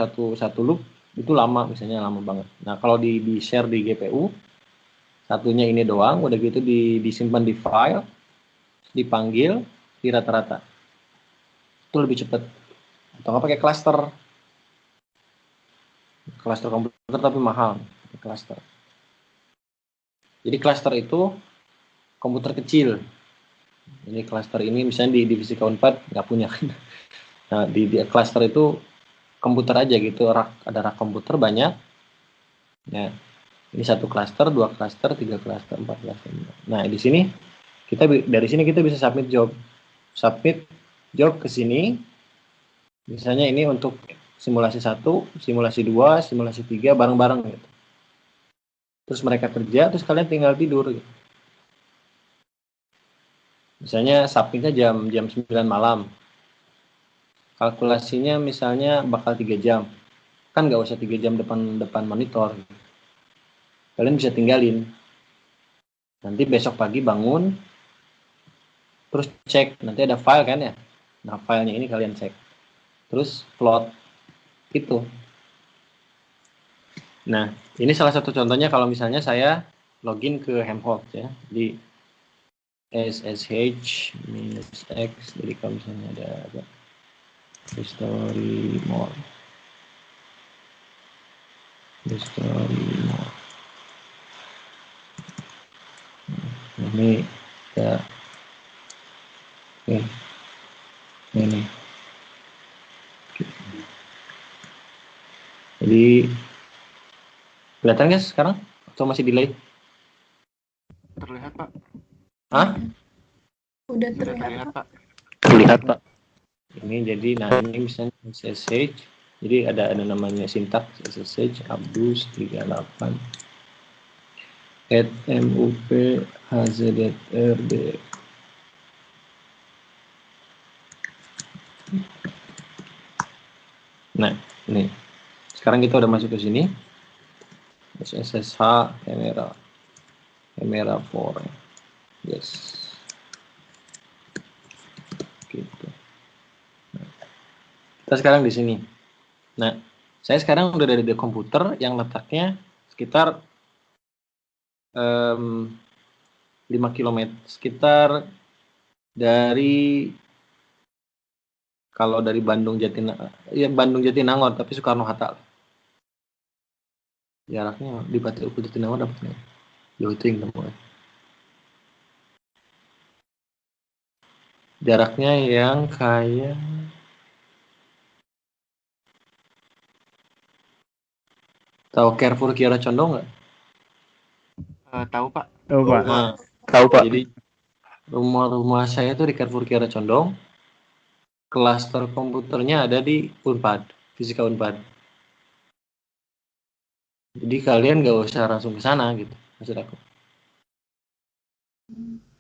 loop itu lama, misalnya lama banget. Nah, kalau di share di GPU, satunya ini doang, udah gitu disimpan di file, dipanggil di rata-rata. Itu lebih cepat. Atau nggak pakai cluster komputer tapi mahal, cluster. Jadi cluster itu komputer kecil. Jadi cluster ini misalnya di divisi K4 nggak punya. Nah, di cluster itu komputer aja gitu, ada rak komputer banyak. Ya, ini 1 cluster, 2 cluster, 3 cluster, 4 cluster. Nah, dari sini kita bisa submit job ke sini. Misalnya ini untuk simulasi 1, simulasi 2, simulasi 3 bareng-bareng gitu. Terus mereka kerja, terus kalian tinggal tidur gitu. Misalnya submitnya jam 9 malam. Kalkulasinya misalnya bakal 3 jam. Kan nggak usah 3 jam depan monitor. Kalian bisa tinggalin. Nanti besok pagi bangun, terus cek. Nanti ada file kan ya. Nah, filenya ini kalian cek. Terus plot. Gitu. Nah, ini salah satu contohnya kalau misalnya saya login ke Helmholtz ya. Di SSH -X. Jadi kalau misalnya ada apa? History more. Ini ya, ini. Jadi kelihatan guys sekarang atau masih delay? Terlihat, Pak. Hah? Udah Sudah terlihat, terlihat, Pak. Pak. Terlihat Pak. Ini jadi, nah ini misalnya SSH. Jadi ada namanya sintaks SSH abdus 38 @mup hzdrd. Nah, ini. Sekarang kita udah masuk ke sini. SSH kamera 4. Yes. Gitu. Nah, kita sekarang di sini. Nah, saya sekarang udah ada di komputer yang letaknya sekitar 5 km. Sekitar dari, kalau dari Bandung Jatinangor, tapi Soekarno Hatta. Jaraknya di Pati Uku Jatinangor dapatnya. Jauh itu yang temu. Jaraknya yang kayak tahu Carrefour Kiara Condong nggak? Tahu Pak. Oh, Pak. Nah, Tahu Pak. jadi rumah saya itu di Carrefour Kiara Condong. Klaster komputernya ada di Unpad, Fisika Unpad. Jadi kalian nggak usah langsung ke sana gitu, maksud aku.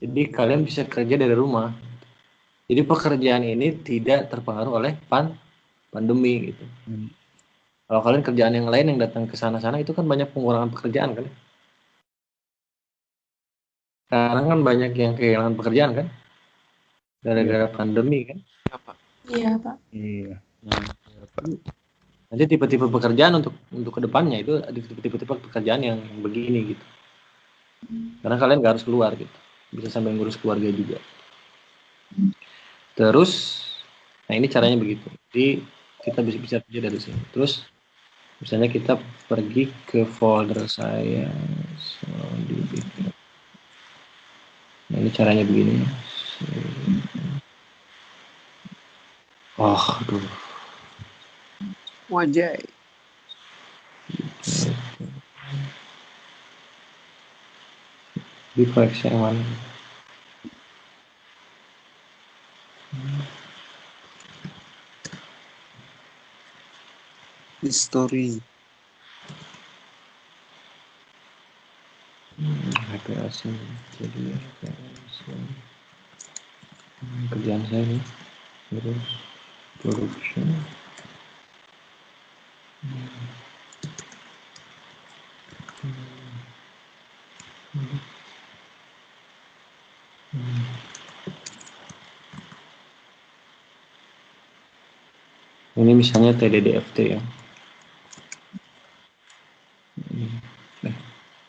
Jadi kalian bisa kerja dari rumah. Jadi pekerjaan ini tidak terpengaruh oleh pandemi gitu. Kalau kalian kerjaan yang lain yang datang ke sana-sana itu kan banyak pengurangan pekerjaan kan? Sekarang kan banyak yang kehilangan pekerjaan kan? Gara-gara pandemi kan? Ya Pak. Iya, Pak. Iya. Nanti tipe-tipe pekerjaan untuk kedepannya itu tipe-tipe pekerjaan yang begini gitu. Karena kalian nggak harus keluar gitu, bisa sambil ngurus keluarga juga. Terus, nah ini caranya begitu. Jadi kita bisa kerja dari sini. Terus, misalnya kita pergi ke folder saya. Nah ini caranya begini. Oh, aduh. Wajay. Di proyeksi yang mana? History. HP asing. Jadi HP asing. Kerjaan saya nih. Terus production. Ini misalnya TDDFT ya.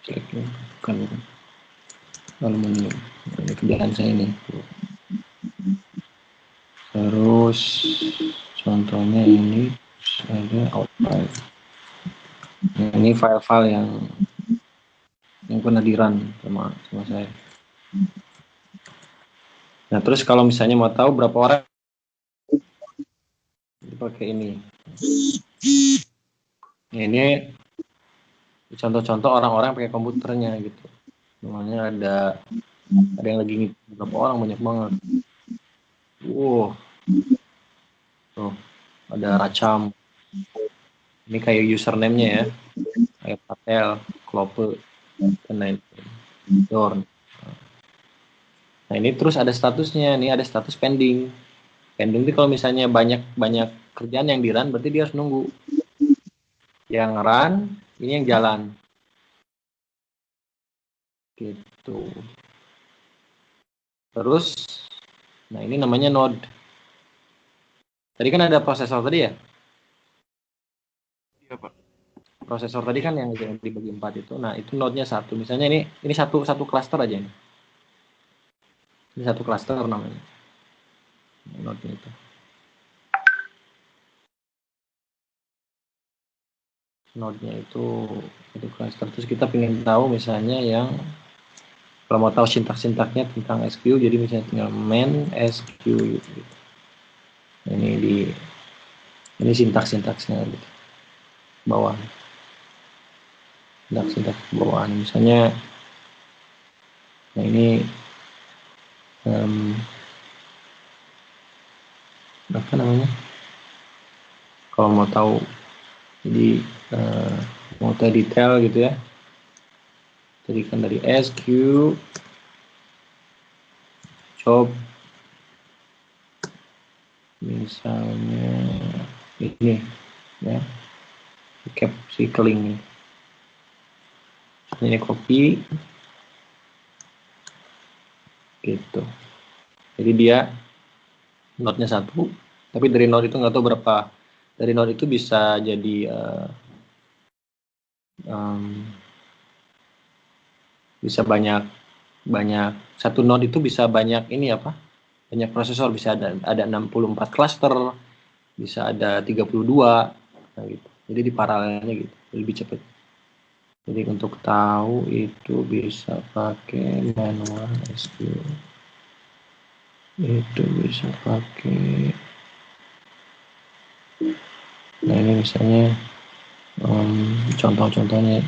Jeleknya bukan aluminium. Ini kerjaan saya ini. Terus contohnya ini ada outline. Ini file-file yang pernah di-run sama saya. Nah, terus kalau misalnya mau tahu berapa orang pakai ini. Nah, ini contoh-contoh orang-orang pakai komputernya gitu. Namanya ada yang lagi ngitung berapa orang, banyak banget. Wow. Tuh, ada Racam. Ini kayak username-nya ya. Kayak Patel, Klope, dan lain-lain. Dorn. Nah, ini terus ada statusnya. Ini ada status pending. Pending itu kalau misalnya banyak kerjaan yang di-run, berarti dia harus nunggu. Yang run, ini yang jalan. Gitu. Terus, nah ini namanya node. Tadi kan ada prosesor tadi ya? Iya Pak. Prosesor tadi kan yang dibagi 4 itu. Nah, itu node-nya satu. Misalnya ini satu cluster aja nih. Ini satu cluster namanya. Node-nya itu. Node-nya itu satu cluster. Terus kita pengen tahu misalnya yang kalau mau tahu sintak-sintaknya tentang SQ, jadi misalnya tinggal main SQ gitu. Ini sintak-sintaksnya gitu. Bawah. Sintak bawah. Misalnya, nah ini apa namanya? Kalau mau tahu, jadi mau tahu detail gitu ya. Jadi kan dari SQ job misalnya ini ya, recap cycling ini copy gitu. Jadi dia node-nya satu, tapi dari node itu nggak tahu berapa. Dari node itu bisa jadi bisa banyak satu node itu bisa banyak ini apa? Banyak prosesor, bisa ada 64 cluster, bisa ada 32 nah gitu. Jadi di paralelnya gitu, lebih cepat. Jadi untuk tahu itu bisa pakai manual SQ. Itu bisa pakai. Nah ini misalnya contoh-contohnya.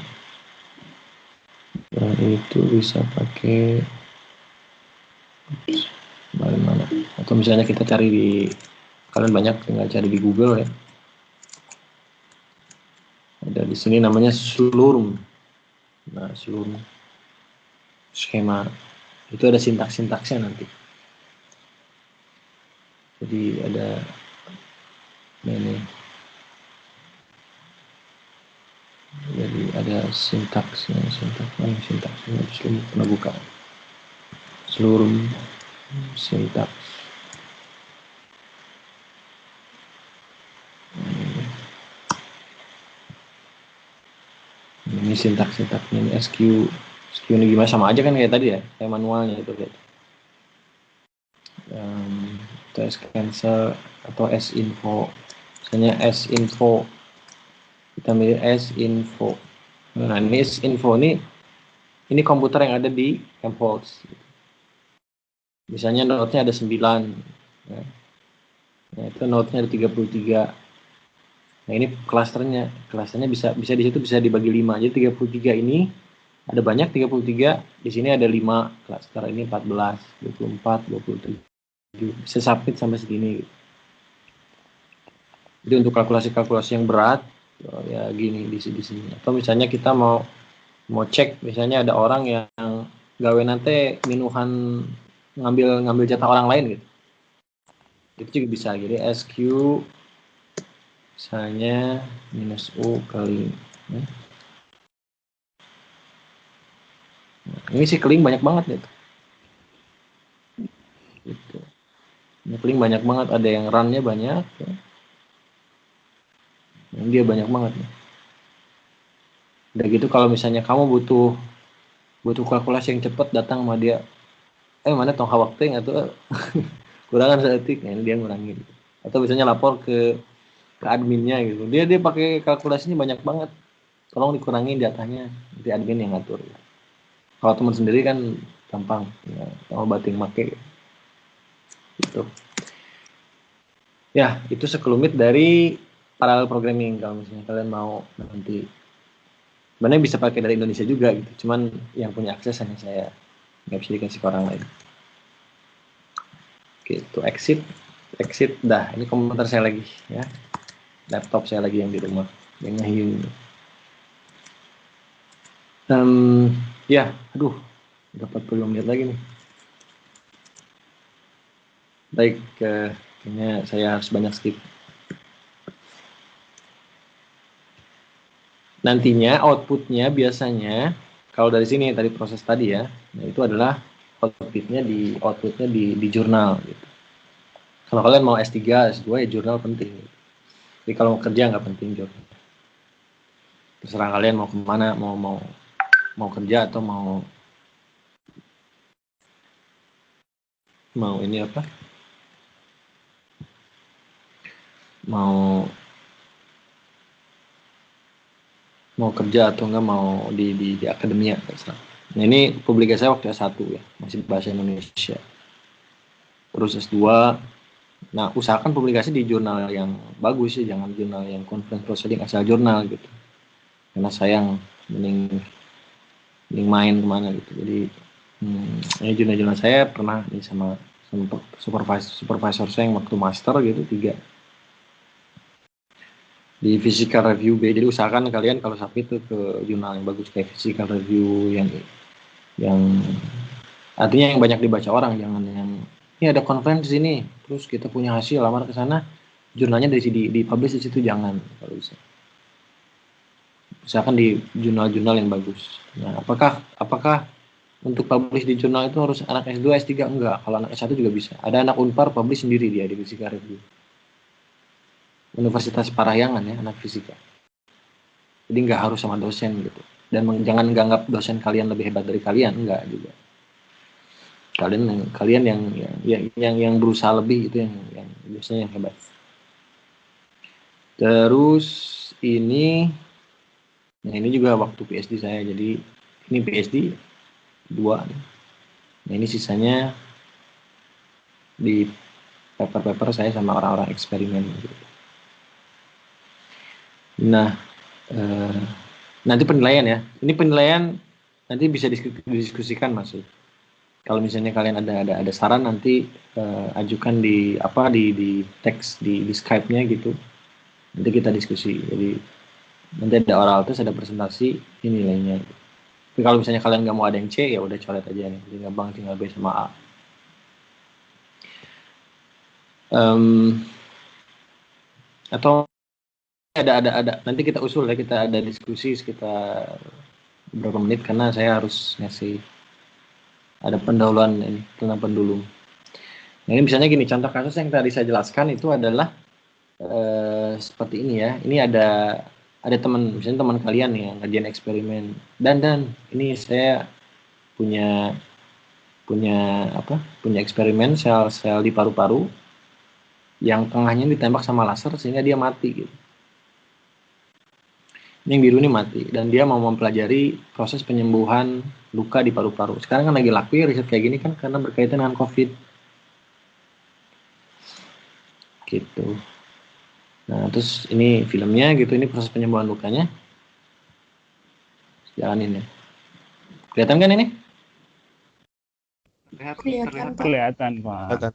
Yang itu bisa pakai mana? Atau misalnya kita cari di, kalian banyak tinggal cari di Google ya. Ada di sini namanya Slurm. Nah, Slurm skema itu ada sintaks-sintaksnya nanti. Jadi ada ini. Jadi ada sintaksnya, sintaksnya Slurm pernah buka. Slurm sintaks. Ini sintaks-sintaksnya ini SQ ini gimana, sama aja kan kayak tadi ya, kayak manualnya itu kayak itu S cancel atau S info, misalnya S info kita milih S info. Nah ini S info ini komputer yang ada di Helmholtz. Misalnya node-nya ada 9 ya. Nah itu node-nya ada 33. Nah ini klasternya bisa di situ bisa dibagi 5. Jadi 33 ini ada banyak 33, di sini ada 5 klaster, ini 14, 24, 27. Bisa submit sampai segini. Jadi untuk kalkulasi-kalkulasi yang berat ya gini di sini. Atau misalnya kita mau cek, misalnya ada orang yang gawe nanti minuhan ngambil jatah orang lain gitu. Itu juga bisa. Jadi SQ misalnya minus U kali ya. Ini sih keling banyak banget gitu. Ini keling banyak banget, ada yang run-nya banyak ya. Yang dia banyak banget ya. Udah gitu kalau misalnya kamu butuh kalkulasi yang cepat, datang sama dia, mana tong hawak teh atau kurangan seetik, ini dia ngurangin. Atau misalnya lapor ke adminnya gitu, dia pakai kalkulasinya banyak banget, tolong dikurangin datanya, nanti admin yang ngatur. Kalau teman sendiri kan gampang, ya, kalau bating make gitu. Ya, itu sekelumit dari parallel programming. Kalau misalnya kalian mau nanti, sebenarnya bisa pakai dari Indonesia juga gitu, cuman yang punya akses hanya saya, nggak bisa dikasih ke orang lain. Gitu, exit, dah. Ini komputer saya lagi ya, laptop saya lagi yang di rumah, yang ngehiung. Ya, aduh, udah 40 menit lagi nih. Baik, kayaknya saya harus banyak skip. Nantinya outputnya biasanya, kalau dari sini tadi proses tadi ya, nah itu adalah outputnya di jurnal gitu. Kalau kalian mau S3, S2 ya jurnal penting. Jadi kalau mau kerja nggak penting jurnal. Terserah kalian mau kemana, mau kerja atau mau ini apa? Mau kerja atau enggak mau di akademia. Nah ini publikasi saya waktu S1 ya, masih bahasa Indonesia. Terus S2, nah usahakan publikasi di jurnal yang bagus ya, jangan jurnal yang conference proceeding asal jurnal gitu. Karena sayang, mending main kemana gitu. Jadi ini jurnal saya pernah nih sama supervisor saya yang waktu master gitu, 3 di physical review B. Jadi usahakan kalian kalau submit itu ke jurnal yang bagus kayak physical review yang artinya yang banyak dibaca orang, jangan yang ini ada conference di sini terus kita punya hasil lamar ke sana, jurnalnya dari sini di publish di situ, jangan. Kalau bisa usahakan di jurnal-jurnal yang bagus. Nah, apakah untuk publish di jurnal itu harus anak S2, S3? Enggak, kalau anak S1 juga bisa. Ada anak Unpar publish sendiri dia di physical review. Universitas Parahyangan ya, anak fisika. Jadi nggak harus sama dosen gitu. Dan jangan menganggap dosen kalian lebih hebat dari kalian, enggak juga. Kalian yang berusaha lebih itu yang biasanya yang hebat. Terus ini Nah ini juga waktu PhD saya, jadi ini PhD 2. Nah ini sisanya di paper-paper saya sama orang-orang eksperimen gitu. Nah nanti penilaian ya, ini penilaian nanti bisa didiskusikan Mas. Kalau misalnya kalian ada saran nanti ajukan di teks di Skype-nya gitu. Nanti kita diskusi. Jadi nanti ada oral test, ada presentasi, ini nilainya. Tapi kalau misalnya kalian nggak mau ada yang C, ya udah coret aja nih. Jadi gampang tinggal B sama A. Atau ada nanti kita usul ya, kita ada diskusi sekitar beberapa menit karena saya harus ngasih ada pendahuluan ini tentang pendulum. Nah, ini misalnya gini, contoh kasus yang tadi saya jelaskan itu adalah seperti ini ya. Ini ada teman, misalnya teman kalian nih yang ngerjain eksperimen. Dan ini saya punya eksperimen sel-sel di paru-paru yang tengahnya ditembak sama laser sehingga dia mati gitu. Ini yang biru ini mati dan dia mau mempelajari proses penyembuhan luka di paru-paru. Sekarang kan lagi laku ya riset kayak gini kan karena berkaitan dengan COVID. Gitu. Nah, terus ini filmnya gitu, ini proses penyembuhan lukanya. Jalanin ya. Kelihatan kan ini? Kelihatan, Pak. Kelihatan, Pak.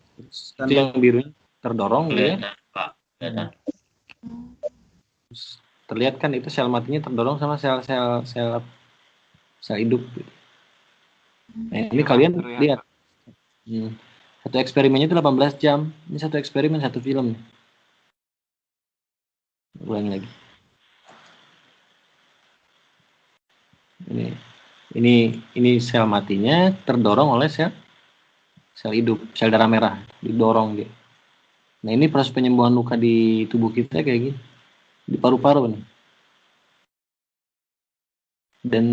Itu yang birunya terdorong gitu ya. Terus terlihat kan itu sel matinya terdorong sama sel hidup gitu. Nah, ini kalian lihat. Satu eksperimennya itu 18 jam. Ini satu eksperimen, satu film. Ulangi lagi. Ini sel matinya terdorong oleh sel hidup, sel darah merah, didorong dia. Nah, ini proses penyembuhan luka di tubuh kita kayak gini. Di paru-paru nih. Dan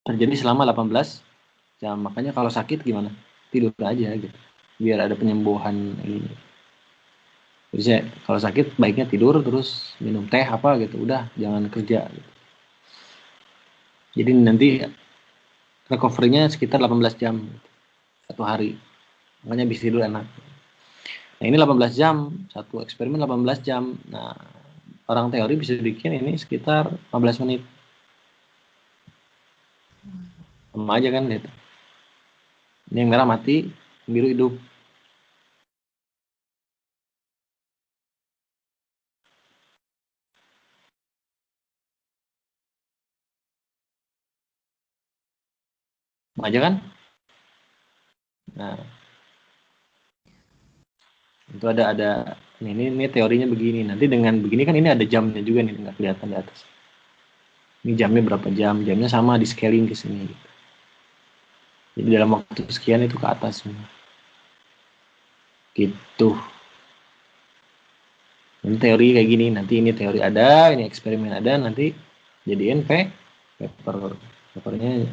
terjadi selama 18 jam. Makanya kalau sakit gimana? Tidur aja gitu. Biar ada penyembuhan ini. Jadi saya kalau sakit baiknya tidur terus minum teh apa gitu. Udah jangan kerja gitu. Jadi nanti recovery-nya sekitar 18 jam satu hari. Makanya bisa tidur enak. Nah, ini 18 jam, satu eksperimen 18 jam. Nah, orang teori bisa bikin ini sekitar 15 menit. Sama aja kan gitu. Ini yang merah mati, yang biru hidup. Sama aja kan? Nah, itu ada ini teorinya begini. Nanti dengan begini kan ini ada jamnya juga nih, nggak kelihatan di atas. Ini jamnya berapa jam? Jamnya sama di scaling ke sini. Gitu. Jadi dalam waktu sekian itu ke atas semua. Gitu. Ini teori kayak gini. Nanti ini teori ada, ini eksperimen ada. Nanti jadiin papernya.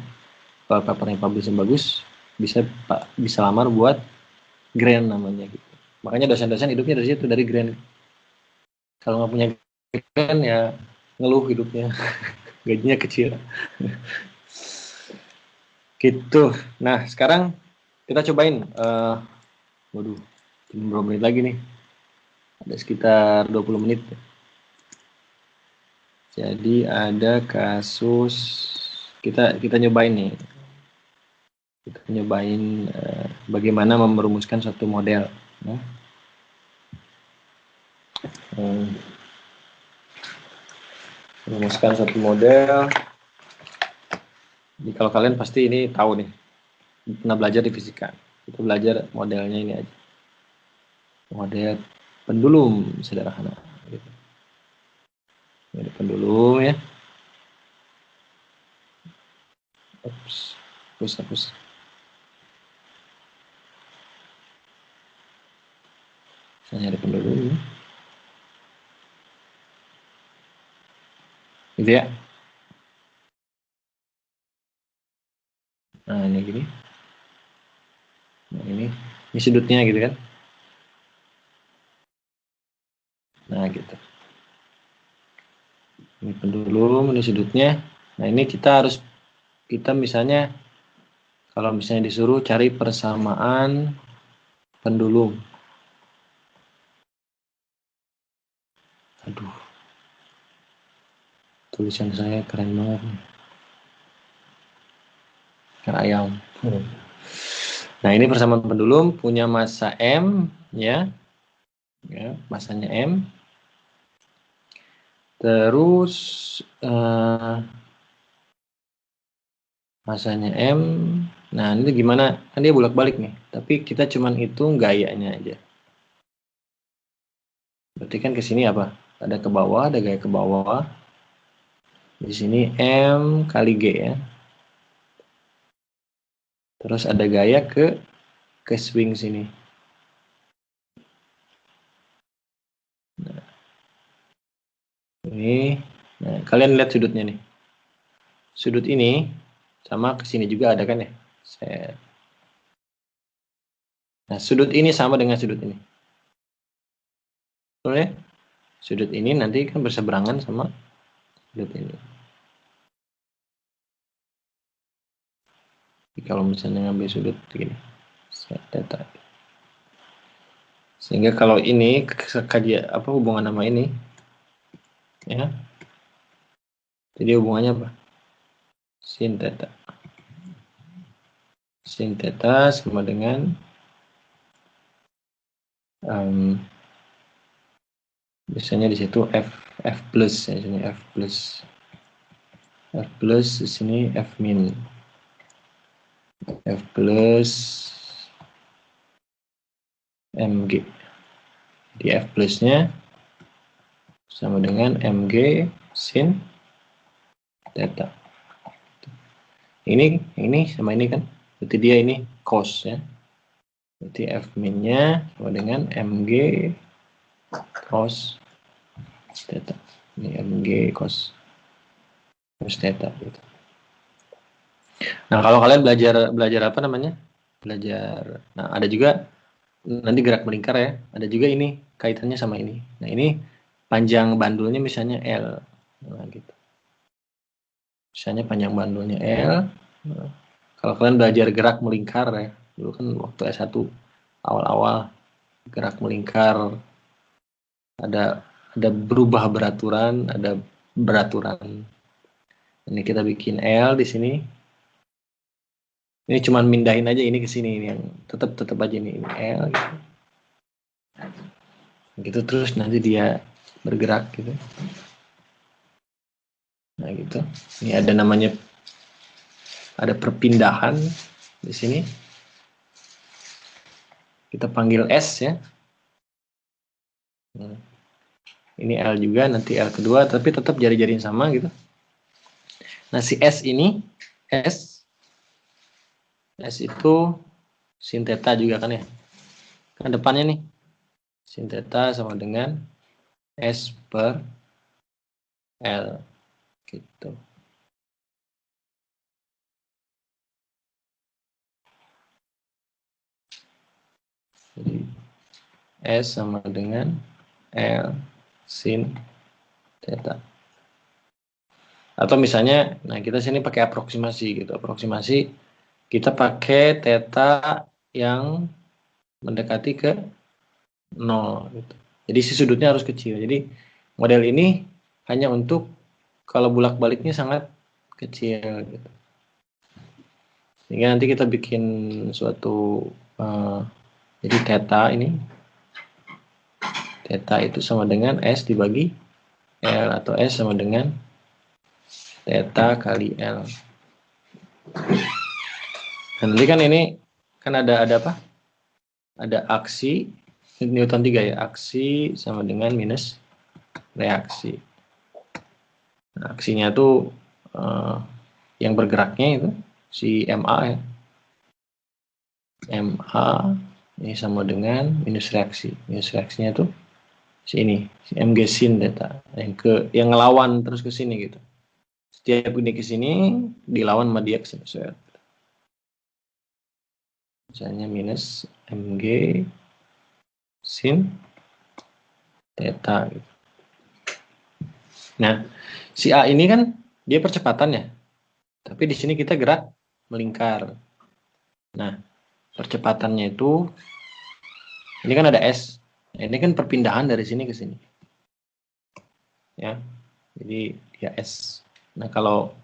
Kalau papernya publish bagus, bisa lamar buat grant namanya gitu. Makanya dosen-dosen hidupnya dari situ, dari grant. Kalau nggak punya grant ya ngeluh hidupnya. Gajinya kecil. Gitu. Nah, sekarang kita cobain. Waduh, berapa menit lagi nih? Ada sekitar 20 menit. Jadi ada kasus kita nyobain nih. Kita nyobain bagaimana merumuskan suatu model. Nah, merumuskan suatu model. Jadi kalau kalian pasti ini tahu nih, pernah belajar di fisika. Kita belajar modelnya ini aja. Model pendulum sederhana. Gitu. Ini pendulum ya. Ups, hapus. Saya nyari pendulum. Gitu ya. Nah, ini gini. Nah, ini sudutnya gitu kan. Nah, gitu. Ini pendulum, ini sudutnya. Nah, ini kita misalnya kalau misalnya disuruh cari persamaan pendulum. Aduh, tulisan saya keren banget nih. Kan ayam. Nah, ini persamaan pendulum punya massa M, ya, massanya M. Terus massanya M. Nah, ini gimana? Kan dia bolak-balik nih. Tapi kita cuman hitung gayanya aja. Berarti kan ke sini apa? Ada ke bawah, ada gaya ke bawah. Di sini M kali G ya. Terus ada gaya ke swing sini. Nah, ini. Nah, kalian lihat sudutnya nih. Sudut ini sama ke sini juga ada kan ya? Nah, sudut ini sama dengan sudut ini. Betul ya? Sudut ini nanti kan berseberangan sama sudut ini. Jadi kalau misalnya ngambil sudut begini, theta. Sehingga kalau ini apa hubungan sama ini, ya? Jadi hubungannya apa? Sin theta. Sin theta sama dengan biasanya di situ F plus ya, sini F plus di sini F min, F plus mg. Di F plusnya sama dengan mg sin theta. Ini sama ini kan, berarti dia ini cos ya. Berarti F min-nya sama dengan mg cos theta. Ini mg cos theta gitu. Nah, kalau kalian belajar apa namanya? Nah, ada juga nanti gerak melingkar ya. Ada juga ini kaitannya sama ini. Nah, ini panjang bandulnya misalnya L. Nah, gitu. Misalnya panjang bandulnya L. Nah, kalau kalian belajar gerak melingkar ya, dulu kan waktu S1 awal-awal gerak melingkar ada berubah beraturan, ada beraturan. Ini kita bikin L di sini. Ini cuman mindahin aja ini ke sini, ini yang tetap aja ini L gitu. Gitu terus nanti dia bergerak gitu. Nah, gitu. Ini ada namanya, ada perpindahan di sini. Kita panggil S ya. Nah, ini L juga, nanti L kedua, tapi tetap jari-jari yang sama gitu. Nah, si S ini, S itu sin theta juga kan ya. Kan depannya nih, sin theta sama dengan S per L gitu. Jadi S sama dengan L sin theta. Atau misalnya, nah kita sini pakai aproksimasi gitu. Aproksimasi kita pakai theta yang mendekati ke 0 gitu. Jadi si sudutnya harus kecil. Jadi model ini hanya untuk kalau bolak-baliknya sangat kecil gitu. Sehingga nanti kita bikin suatu jadi theta itu sama dengan S dibagi L, atau S sama dengan theta kali L. Nah, nanti kan ini kan ada apa? Ada aksi Newton 3 ya, aksi sama dengan minus reaksi. Nah, aksinya tuh yang bergeraknya itu si MA ya. MA ini sama dengan minus reaksi. Minus reaksinya tuh si MG sin theta yang ngelawan terus ke sini gitu. Setiap ini ke sini dilawan sama dia ke sini. Misalnya minus MG sin theta gitu. Nah, si A ini kan dia percepatan ya. Tapi di sini kita gerak melingkar. Nah, percepatannya itu ini kan ada S. Nah, ini kan perpindahan dari sini ke sini. Ya. Jadi dia S. Nah, kalau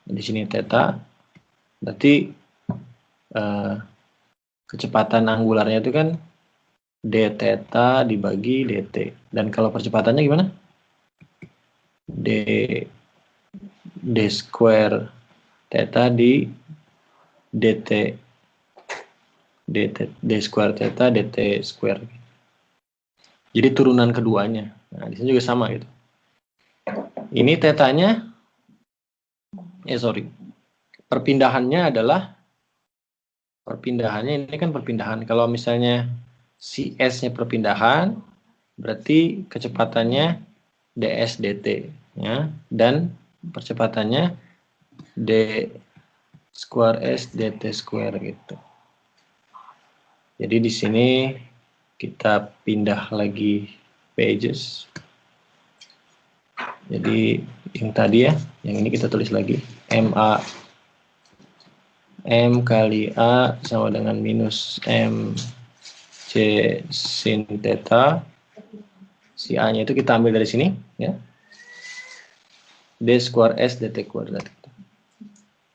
di sini theta berarti kecepatan anggularnya itu kan d theta dibagi dt. Dan kalau percepatannya gimana? d square theta di dt d square theta dt square. Jadi turunan keduanya. Nah, di sini juga sama gitu. Ini tetanya perpindahannya ini kan perpindahan. Kalau misalnya si S-nya perpindahan, berarti kecepatannya ds dt ya, dan percepatannya d square s dt square gitu. Jadi di sini kita pindah lagi pages. Jadi yang tadi ya, yang ini kita tulis lagi M kali A sama dengan minus M C sin theta. Si A-nya itu kita ambil dari sini ya. D square S dt kuadrat.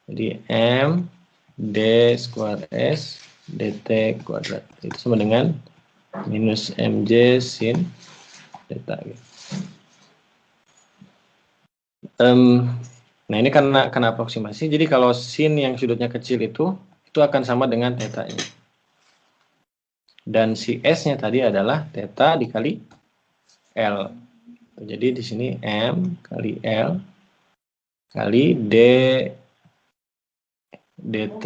Jadi M D square S dt kuadrat itu sama dengan minus MJ sin theta gitu. Nah, ini karena aproksimasi. Jadi kalau sin yang sudutnya kecil itu akan sama dengan theta ini. Dan si S-nya tadi adalah theta dikali L. Jadi di sini M kali L kali D dt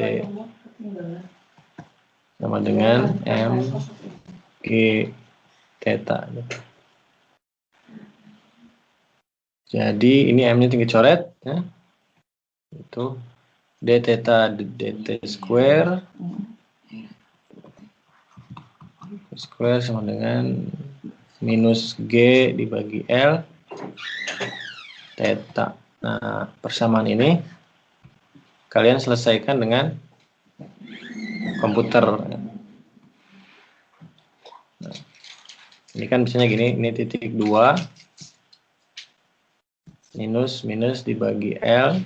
sama dengan M G theta. Jadi ini M-nya tinggi coret ya. Itu d theta dt square sama dengan minus G dibagi L theta. Nah, persamaan ini kalian selesaikan dengan komputer. Nah, ini kan misalnya gini, ini titik 2 minus dibagi L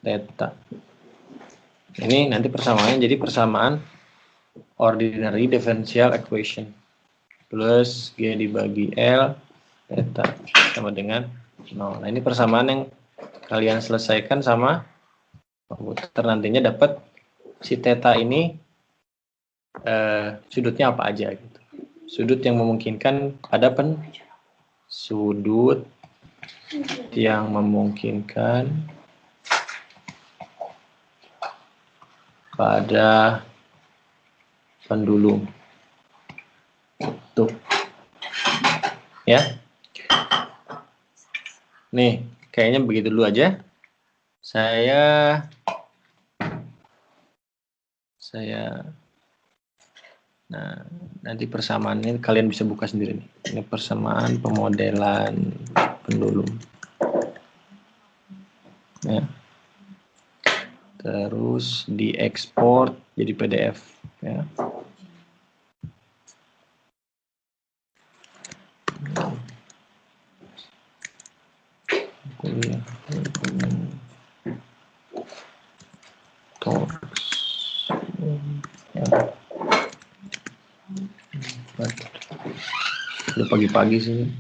theta. Ini nanti persamaannya jadi persamaan ordinary differential equation plus G dibagi L theta sama dengan 0. Nah, ini persamaan yang kalian selesaikan sama komputer, nantinya dapat si theta ini sudutnya apa aja gitu. Sudut yang memungkinkan pada sudut yang memungkinkan pada pendulum. Tuh. Ya. Nih, kayaknya begitu dulu aja. Saya nah, nanti persamaannya kalian bisa buka sendiri nih. Ini persamaan pemodelan pendulum. Ya. Terus diekspor jadi PDF ya. Udah pagi-pagi sih.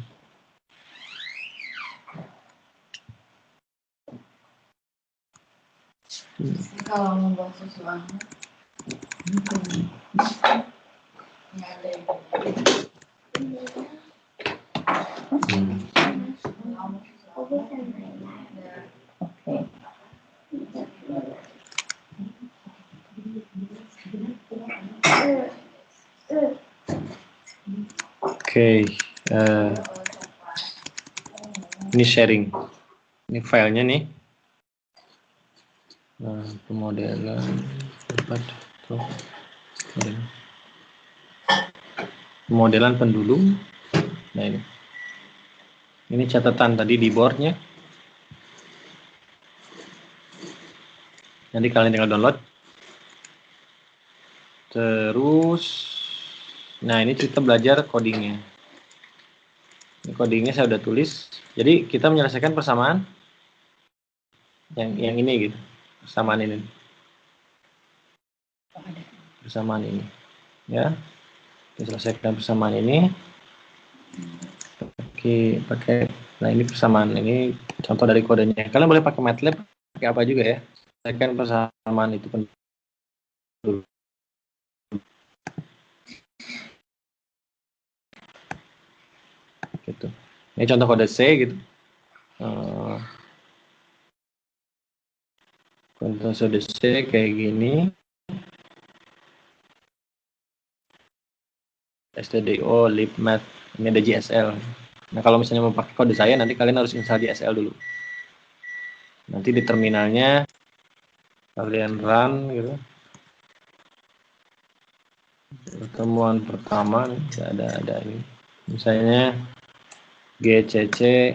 Kalau membuat sesuatu Oke, ini sharing, ini filenya nih. Nah, pemodelan pemodelan pendulum. Nah, ini Ini catatan tadi di boardnya. Nanti kalian tinggal download. Terus, nah ini kita belajar codingnya. Ini codingnya saya udah tulis. Jadi kita menyelesaikan persamaan yang ini gitu. Persamaan ini. Persamaan ini. Ya. Kita selesaikan persamaan ini. Pakai nah ini persamaan ini contoh dari kodenya. Kalian boleh pakai MATLAB, pakai apa juga ya. Selesaikan persamaan itu dulu. Gitu. Ini contoh kode C gitu. Contoh kode C kayak gini. stdio, libmath, ini ada GSL. Nah kalau misalnya mau pakai kode saya, nanti kalian harus install GSL dulu. Nanti di terminalnya kalian run gitu. Pertemuan pertama ada ini. Misalnya GCC.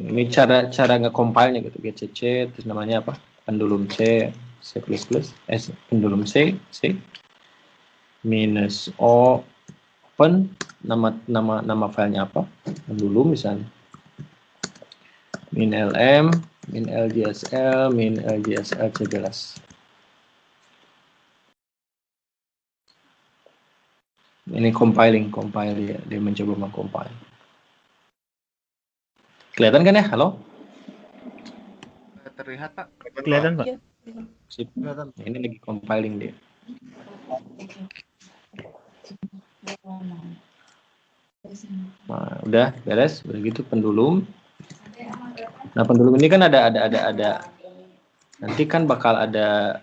Ini cara nge-compile-nya gitu. GCC terus namanya apa? Pendulum C, C++, pendulum C, minus O open, nama filenya apa? Pendulum misalnya. Min LM, min LGSL, min LGSL C11. Ini compile ya, dia mencoba mengcompile. Kelihatan kan ya? Halo? Terlihat, Pak. Kelihatan, Pak? Sip. Ini lagi compiling dia. Nah, udah beres, begitu pendulum. Nah, pendulum ini kan ada nanti kan bakal ada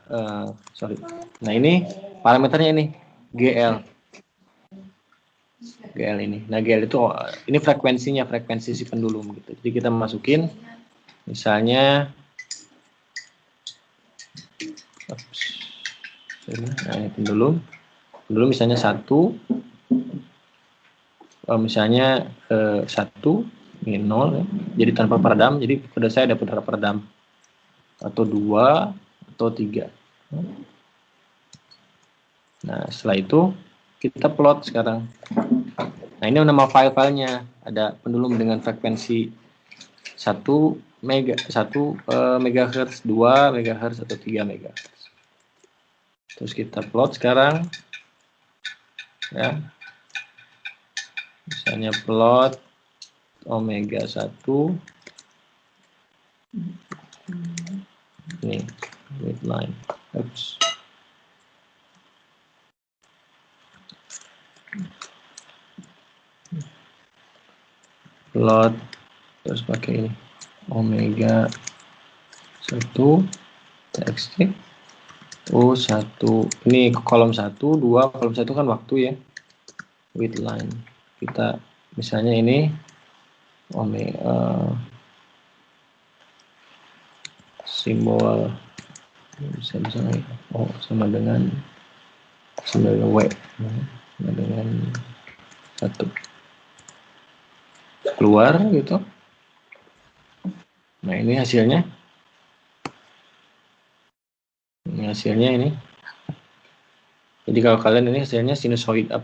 Nah, ini parameternya ini GL ini. Nah, GL itu ini frekuensi si pendulum gitu. Jadi kita masukin misalnya nah, ini pendulum misalnya 1 misalnya 1 ini 0 ya. Jadi tanpa peredam, jadi pada saya ada peredam atau 2 atau 3. Nah, setelah itu kita plot sekarang. Nah, ini nama file-filenya, ada pendulum dengan frekuensi 1 MHz, 2 MHz atau 3 MHz. Terus kita plot sekarang ya. Misalnya plot omega 1 ini with line. Oops. Plot terus pakai ini omega 1 txt O1 ini kolom 1 2 kolom 1 kan waktu ya, with line kita misalnya ini omega simbol bisa sama dengan W sama dengan 1 keluar gitu. Nah, ini hasilnya ini. Jadi kalau kalian ini hasilnya sinusoid up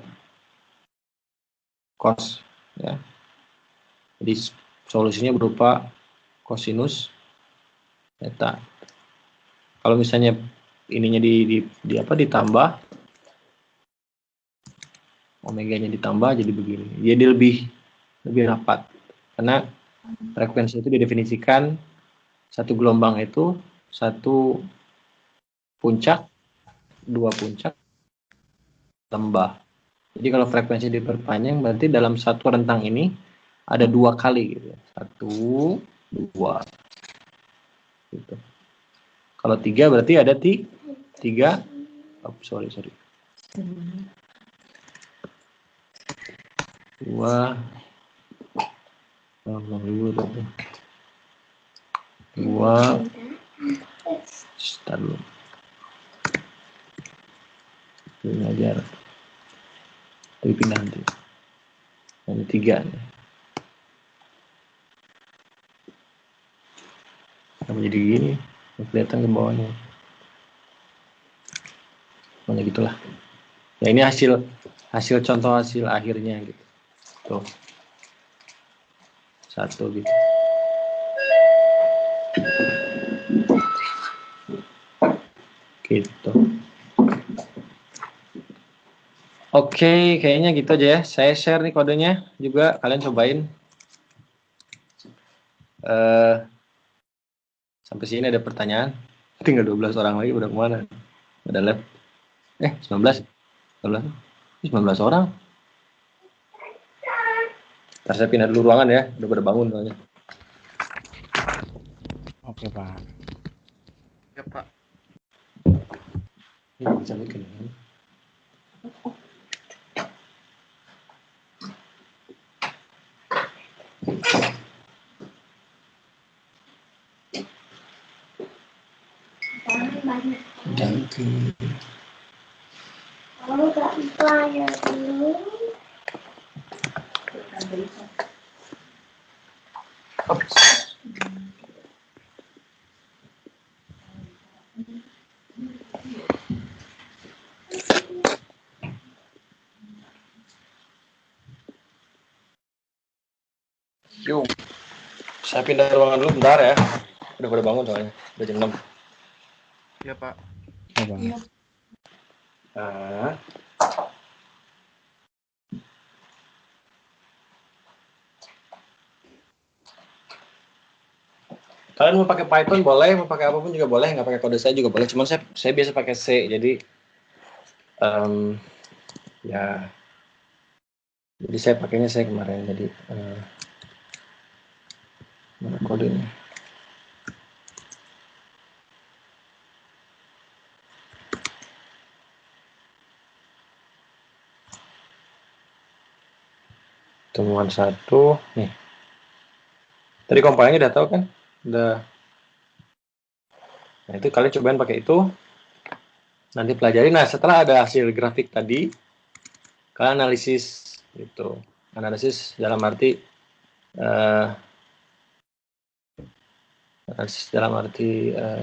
cos ya. Jadi solusinya berupa kosinus theta. Kalau misalnya ininya ditambah omeganya ditambah jadi begini. Jadi lebih rapat karena frekuensi itu didefinisikan satu gelombang itu satu puncak, 2 puncak, lembah. Jadi kalau frekuensi diperpanjang berarti dalam satu rentang ini ada 2 kali gitu. 1, 2. Gitu. Kalau 3 berarti ada 3. Sorry. 2. 2. Start dulu. Belajar. Tapi pindah nanti. Ini 3 nih. Kenapa jadi gini? Nggak kelihatan ke bawahnya. Pokoknya gitulah. Ya ini hasil contoh hasil akhirnya gitu. Tuh. 1 gitu. Gitu. Oke, kayaknya gitu aja ya. Saya share nih kodenya juga, kalian cobain. Sampai sini ada pertanyaan. Tinggal 12 orang lagi, udah kemana? Ada lab. 19. 19 orang. Ntar saya pindah dulu ruangan ya. Udah pada bangun soalnya. Oke, Pak. Ya Pak. Ini bisa bikin. Ganti. Kamu gak belajar dulu. Yuk. Saya pindah ruangan dulu bentar ya. Udah pada bangun soalnya. Udah jam 6. Ya Pak. Ya, Pak. Iya. Ah. Kalian mau pakai Python boleh, mau pakai apapun juga boleh, nggak pakai kode saya juga boleh. Cuman saya biasa pakai C, jadi ya, jadi saya pakainya C kemarin. Jadi mana kodenya? Temuan 1 nih. Tadi kompilnya udah tahu kan? Udah. Nah itu kalian cobain pakai itu. Nanti pelajari. Nah setelah ada hasil grafik tadi, kalian analisis gitu. Analisis dalam arti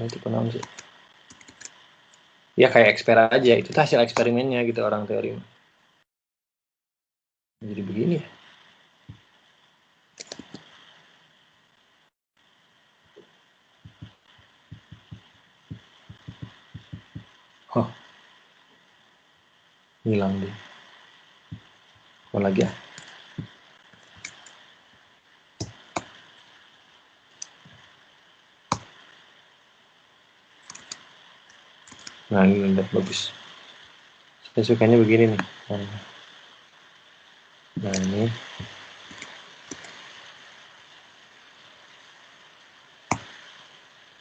itu apa sih? Ya kayak eksperimen aja. Itu hasil eksperimennya gitu orang teori. Jadi begini ya. Oh, hilang dia. Apa lagi ya? Nah ini udah bagus. Saya sukanya begini nih. Nah ini.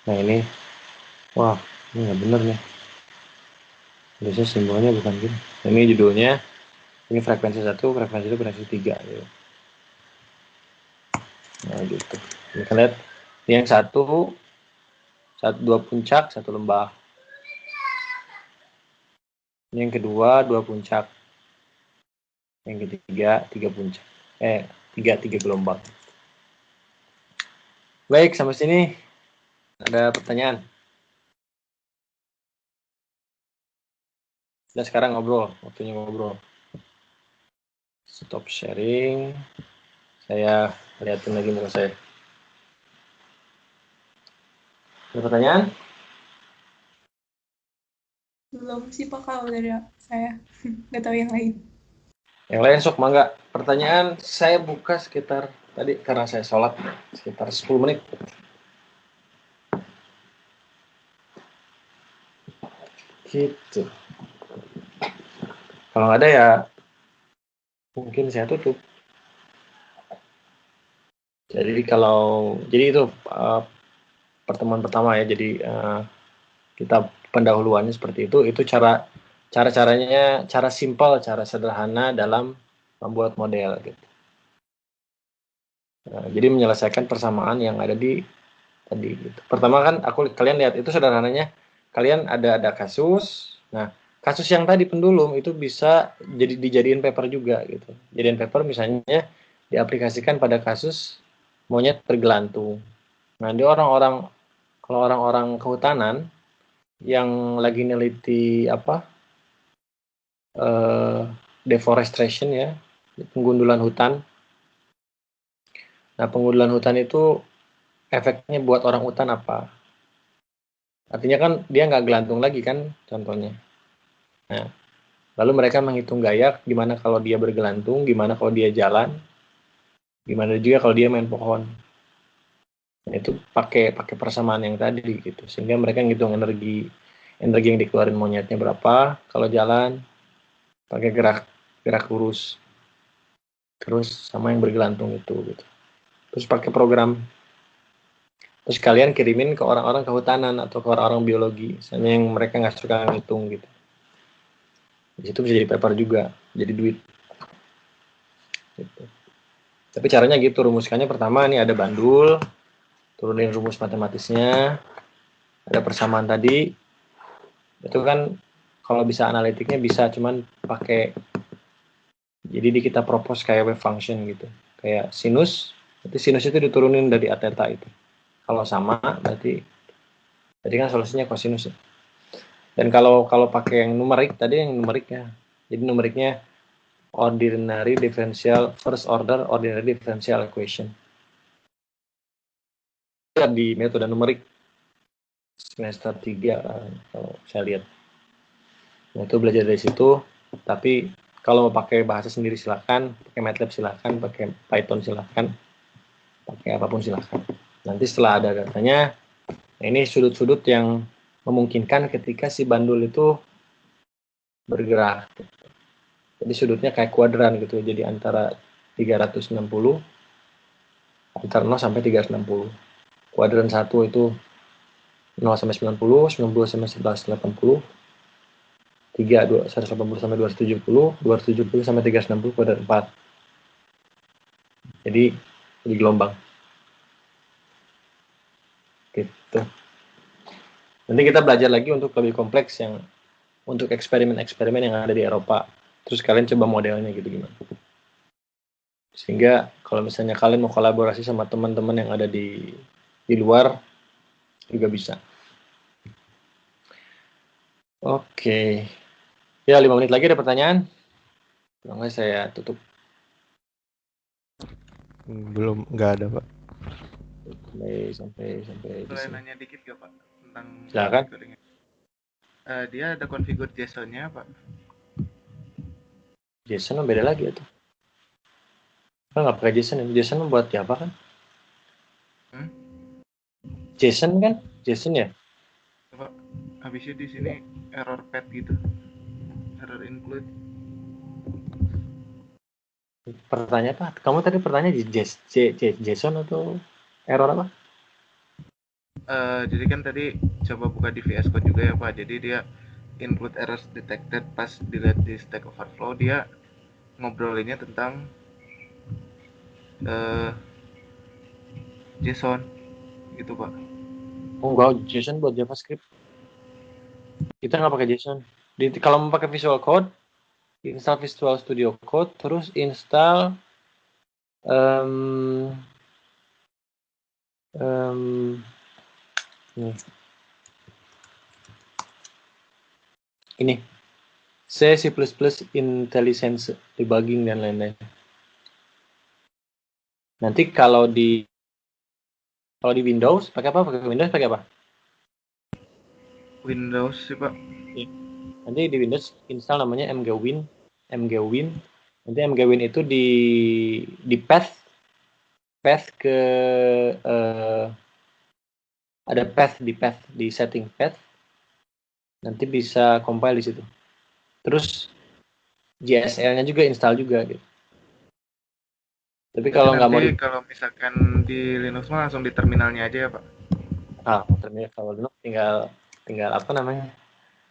Nah ini. Wah, ini nggak bener nih. Biasanya simbolnya bukan gini. Ini judulnya. Ini frekuensi 1, frekuensi 2, frekuensi 3. Gitu. Nah gitu. Ini kalian lihat. Ini yang 2 puncak, 1 lembah. Ini yang kedua 2 puncak. Yang ketiga 3 puncak. 3 gelombang. Baik, sampai sini ada pertanyaan. Dan sekarang ngobrol, waktunya ngobrol. Stop sharing. Saya lihatin lagi muka saya. Ada pertanyaan? Belum sih Pak kalau dari saya. Nggak tahu yang lain. Yang lain sok mangga. Pertanyaan saya buka sekitar tadi karena saya sholat sekitar 10 menit. Gitu. Kalau nggak ada ya mungkin saya tutup. Jadi itu pertemuan pertama ya. Jadi kita pendahuluannya seperti itu. Itu caranya simpel, cara sederhana dalam membuat model gitu. Jadi menyelesaikan persamaan yang ada di tadi gitu. Pertama kan kalian lihat itu sederhananya, kalian ada kasus. Nah, kasus yang tadi pendulum itu bisa dijadiin paper juga gitu. Jadiin paper misalnya diaplikasikan pada kasus monyet bergelantung. Nah, di orang-orang kalau orang-orang kehutanan yang lagi neliti deforestation ya, penggundulan hutan. Nah, penggundulan hutan itu efeknya buat orang hutan apa? Artinya kan dia nggak gelantung lagi kan, contohnya. Nah, lalu mereka menghitung gaya gimana kalau dia bergelantung, gimana kalau dia jalan, gimana juga kalau dia main pohon. Nah, itu pakai persamaan yang tadi gitu, sehingga mereka ngitung energi yang dikeluarin monyetnya berapa kalau jalan, pakai gerak lurus, terus sama yang bergelantung itu gitu. Terus pakai program, terus kalian kirimin ke orang-orang kehutanan atau ke orang-orang biologi, misalnya yang mereka nggak suka ngitung gitu. Di situ bisa jadi paper juga, jadi duit. Gitu. Tapi caranya gitu, rumuskannya pertama nih ada bandul, turunin rumus matematisnya, ada persamaan tadi, itu kan kalau bisa analitiknya bisa, cuman pakai, jadi kita propose kayak wave function gitu, kayak sinus, nanti sinus itu diturunin dari theta itu, kalau sama berarti kan solusinya kosinus ya. Dan kalau pakai yang numerik tadi, yang numerik ya, jadi numeriknya ordinary differential first order ordinary differential equation di metode numerik semester 3 kalau saya lihat. Nah, itu belajar dari situ. Tapi kalau mau pakai bahasa sendiri silakan, pakai MATLAB silakan, pakai Python silakan, pakai apapun silakan. Nanti setelah ada datanya, nah ini sudut-sudut yang memungkinkan ketika si bandul itu bergerak. Jadi sudutnya kayak kuadran gitu, jadi antara 360, antara 0 sampai 360. Kuadran 1 itu 0 sampai 90, 90 sampai 180, 180 sampai 270, 270 sampai 360 kuadran 4. Jadi gelombang. Gitu. Nanti kita belajar lagi untuk lebih kompleks yang untuk eksperimen-eksperimen yang ada di Eropa. Terus kalian coba modelnya gitu gimana. Sehingga kalau misalnya kalian mau kolaborasi sama teman-teman yang ada di luar juga bisa. Oke. Ya, 5 menit lagi ada pertanyaan? Kalau nggak saya tutup. Belum, nggak ada, Pak. Sampai Boleh nanya dikit gak, Pak, tentang silakan. configuring? Dia ada configure JSON-nya, Pak? JSON beda lagi itu. Kan nggak pakai JSON. JSON buat apa kan? JSON kan? JSON ya? Pak, habisnya di sini error pad gitu. Error include. Pertanyaan apa? Kamu tadi pertanyaan JSON atau error apa? Jadi kan tadi coba buka di VS Code juga ya, Pak. Jadi dia include errors detected, pas dilihat di Stack Overflow dia ngobrolinnya tentang JSON gitu, Pak. Oh enggak, JSON buat JavaScript. Kita nggak pakai JSON. Kalau mau pakai Visual Code, install Visual Studio Code, terus install ini C++ IntelliSense debugging dan lain-lain. Nanti kalau di Windows pakai apa? Pakai apa? Windows sih, Pak. Nanti di Windows install namanya mgwin. Nanti mgwin itu di path ke ada path di setting path. Nanti bisa compile di situ. Terus JSL-nya juga install juga gitu. Tapi kalau nggak mau kalau misalkan di Linux mah langsung di terminalnya aja ya, Pak. Terminal kalau Linux tinggal apa namanya?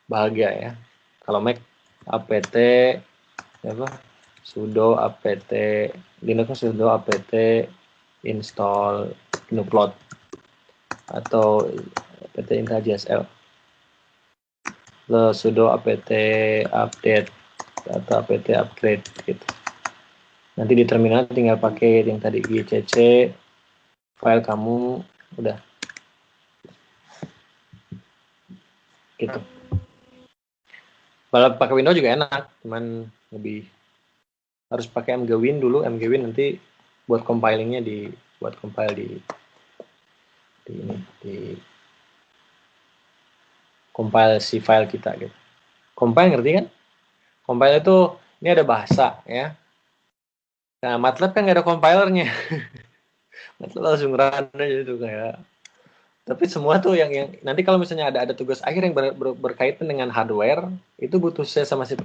Bahagia ya. Kalau Mac apt sudo apt Linux sudo apt install gnuplot atau apt install JSL. Lo sudo apt update atau apt upgrade gitu. Nanti di terminal tinggal pakai yang tadi gcc file kamu udah. gitu. Kalau pakai Windows juga enak, cuman lebih harus pakai MGWin dulu. MGWin nanti buat compilingnya buat compile di compile si file kita gitu. Compile ngerti kan? Compile itu ini ada bahasa ya. Nah, MATLAB kan nggak ada compilernya. MATLAB langsung run aja itu kayak. Tapi semua tuh yang nanti kalau misalnya ada tugas akhir yang berkaitan dengan hardware, itu butuh C sama C++.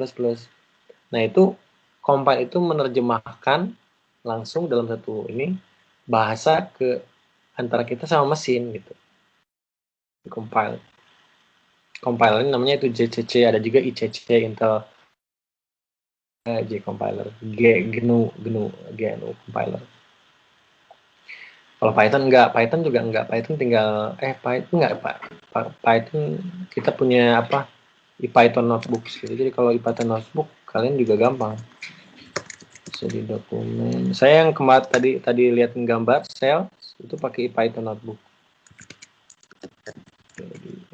Nah, itu compile itu menerjemahkan langsung dalam satu ini bahasa ke antara kita sama mesin gitu. Di compile. Compiler namanya itu JCC, ada juga ICC Intel J compiler, GNU compiler. Kalau Python enggak, Python juga enggak. Python tinggal Python enggak, Pak. Python kita punya apa? Python notebooks gitu. Jadi kalau Python notebook kalian juga gampang. Jadi dokumen. Saya yang kemarin tadi lihat gambar sel itu pakai Python notebook. Jadi,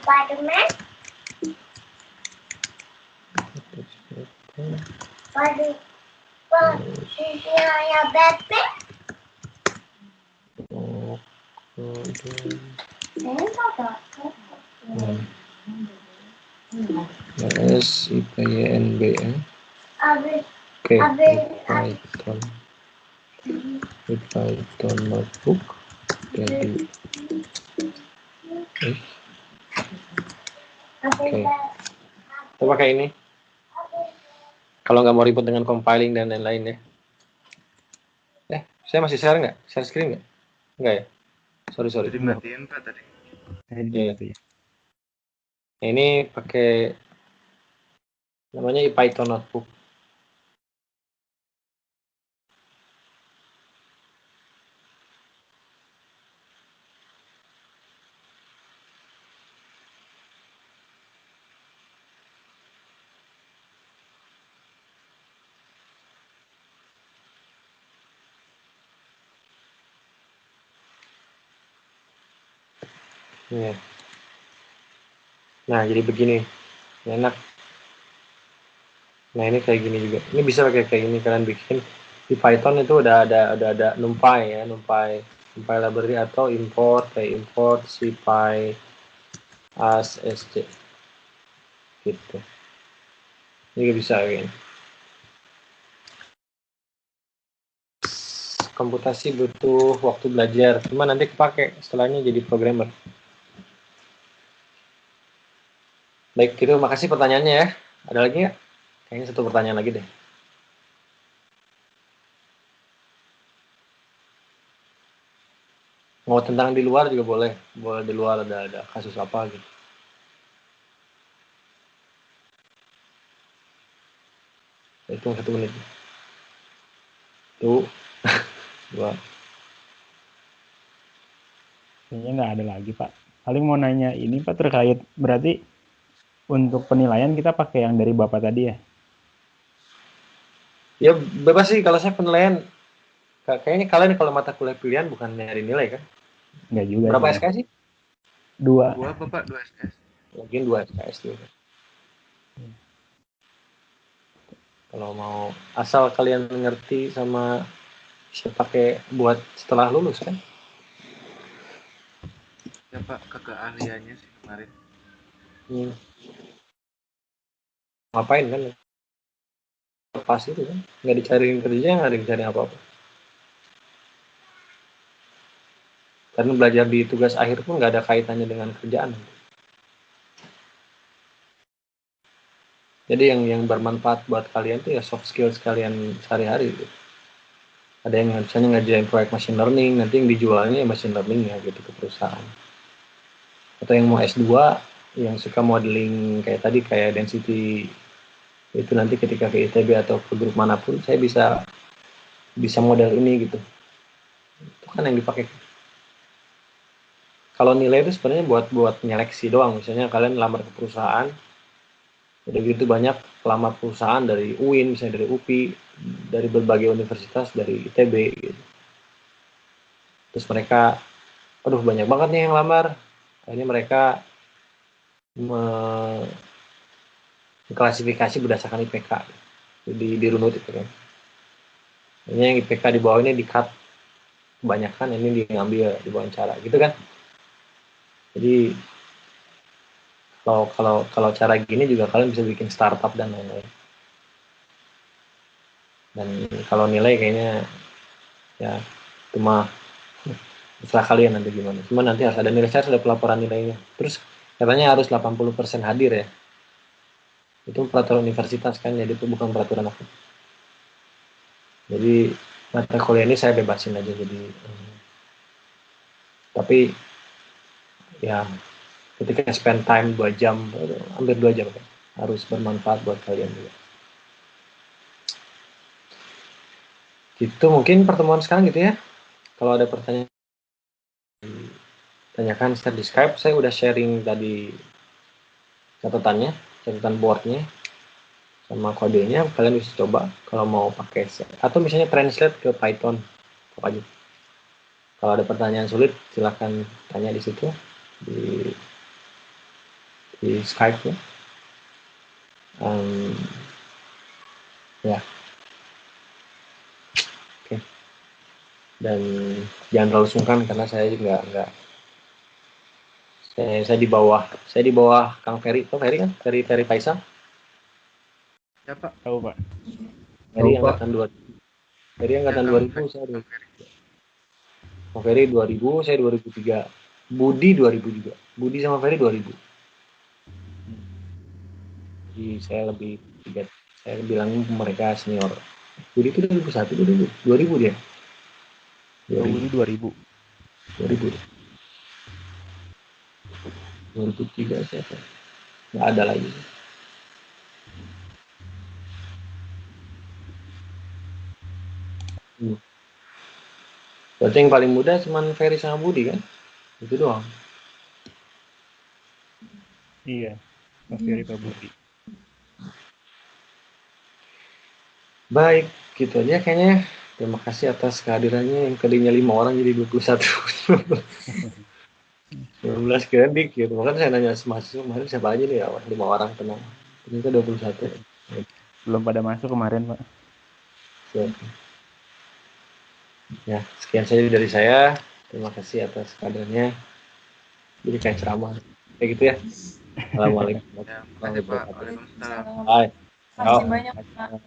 Spider-Man? Spider-Man? Batman? SIPYNB ya. Oke, Python notebook. Jadi Oke. Kita pakai ini. Kalau nggak mau ribut dengan compiling dan lain-lain ya. Saya masih share nggak? Share screen nggak? Nggak ya? Sorry. Jadi matiin Pak tadi. Iya. Nah, ini pakai namanya Python notebook. Ya. Nah, jadi begini. Enak. Nah, ini kayak gini juga. Ini bisa pakai kayak gini, kalian bikin di Python itu udah ada NumPy ya, NumPy library atau import CPy as sc gitu. Ini bisa kayak gini. Komputasi butuh waktu belajar, cuma nanti kepake setelahnya jadi programmer. Baik, gitu. Makasih pertanyaannya ya. Ada lagi nggak? Kayaknya satu pertanyaan lagi deh. Mau tentang di luar juga boleh. Boleh di luar ada kasus apa gitu. Hitung 1 menit. 1, 2. Kayaknya nggak ada lagi, Pak. Paling mau nanya ini, Pak, terkait berarti untuk penilaian kita pakai yang dari Bapak tadi ya? Ya bebas sih, kalau saya penilaian. Kayaknya kalian kalau mata kuliah pilihan bukan nyari nilai kan? Nggak juga. Berapa sih. SKS sih? 2. 2 Bapak, 2 SKS. Mungkin 2 SKS juga. Kalau mau asal kalian ngerti sama bisa pakai buat setelah lulus kan? Ya Pak, keahliannya sih kemarin. Ngapain kan? Pas itu kan? Nggak dicariin kerja, nggak dicari apa-apa. Karena belajar di tugas akhir pun nggak ada kaitannya dengan kerjaan. Jadi yang bermanfaat buat kalian tuh ya soft skills kalian sehari-hari gitu. Ada yang misalnya ngerjain proyek machine learning, nanti yang dijualnya ya machine learning ya gitu ke perusahaan. Atau yang mau S2 yang suka modeling kayak tadi, kayak density, itu nanti ketika ke ITB atau ke grup manapun saya bisa model ini gitu. Itu kan yang dipakai. kalau nilai itu sebenarnya buat nyeleksi doang. Misalnya kalian lamar ke perusahaan, udah gitu banyak pelamar perusahaan dari UIN, misalnya dari UPI, dari berbagai universitas, dari ITB gitu. Terus mereka, aduh banyak banget nih yang lamar. Akhirnya mereka mengklasifikasi berdasarkan IPK, dirunut itu kan. Akhirnya yang IPK di bawah ini di-cut, kebanyakan ini diambil, diwawancara gitu kan. Jadi kalau cara gini juga kalian bisa bikin startup dan lain-lain. Dan kalau nilai kayaknya ya cuma setelah kalian nanti gimana. Cuma nanti harus ada nilai, saya sudah pelaporan nilainya. Terus katanya harus 80% hadir ya. Itu peraturan universitas kan, jadi itu bukan peraturan aku. Jadi mata kuliah ini saya bebasin aja jadi. Tapi ya ketika spend time 2 jam, hampir 2 jam kan, harus bermanfaat buat kalian juga. Gitu mungkin pertemuan sekarang gitu ya. Kalau ada pertanyaan, tanyakan share di Skype. Saya udah sharing tadi catatannya, catatan boardnya, sama kodenya. Kalian bisa coba kalau mau pakai atau misalnya translate ke Python apa aja. Kalau ada pertanyaan sulit silahkan tanya di situ di Skype ya. Ya. Oke. Dan jangan terlalu sungkan karena saya juga nggak. Saya di bawah Kang Ferry. Tahu Ferry kan? Ferry Faisal. Ya Pak. Tahu Pak. Ferry angkatan 2000. Ferry angkatan 2000, saya 2000. Kang Ferry 2000, saya 2003. Budi 2000 juga. Budi sama Ferry 2000. Jadi saya lebih tiga. Saya bilang mereka senior. Budi itu 2001, 2000 dia. 2000. 2003 siapa? Nggak ada lagi. Berarti yang paling muda cuma Ferry sama Budi kan? Itu doang. Iya. Pak Ferry, Pak Budi. Baik, gitu aja kayaknya. Terima kasih atas kehadirannya. Yang tadinya 5 orang jadi 21. 19 kira dikit. Makanya saya nanya mahasiswa kemarin siapa aja nih ya? 5 orang tenang. Ternyata 21. Belum pada masuk kemarin Pak. Siap. Ya, sekian saja dari saya. Terima kasih atas kehadirannya. Jadi kayak ceramah. Kayak gitu ya. Assalamualaikum. Ya, makasih Pak. Waalaikumsalam. Hai. Makasih banyak, Pak.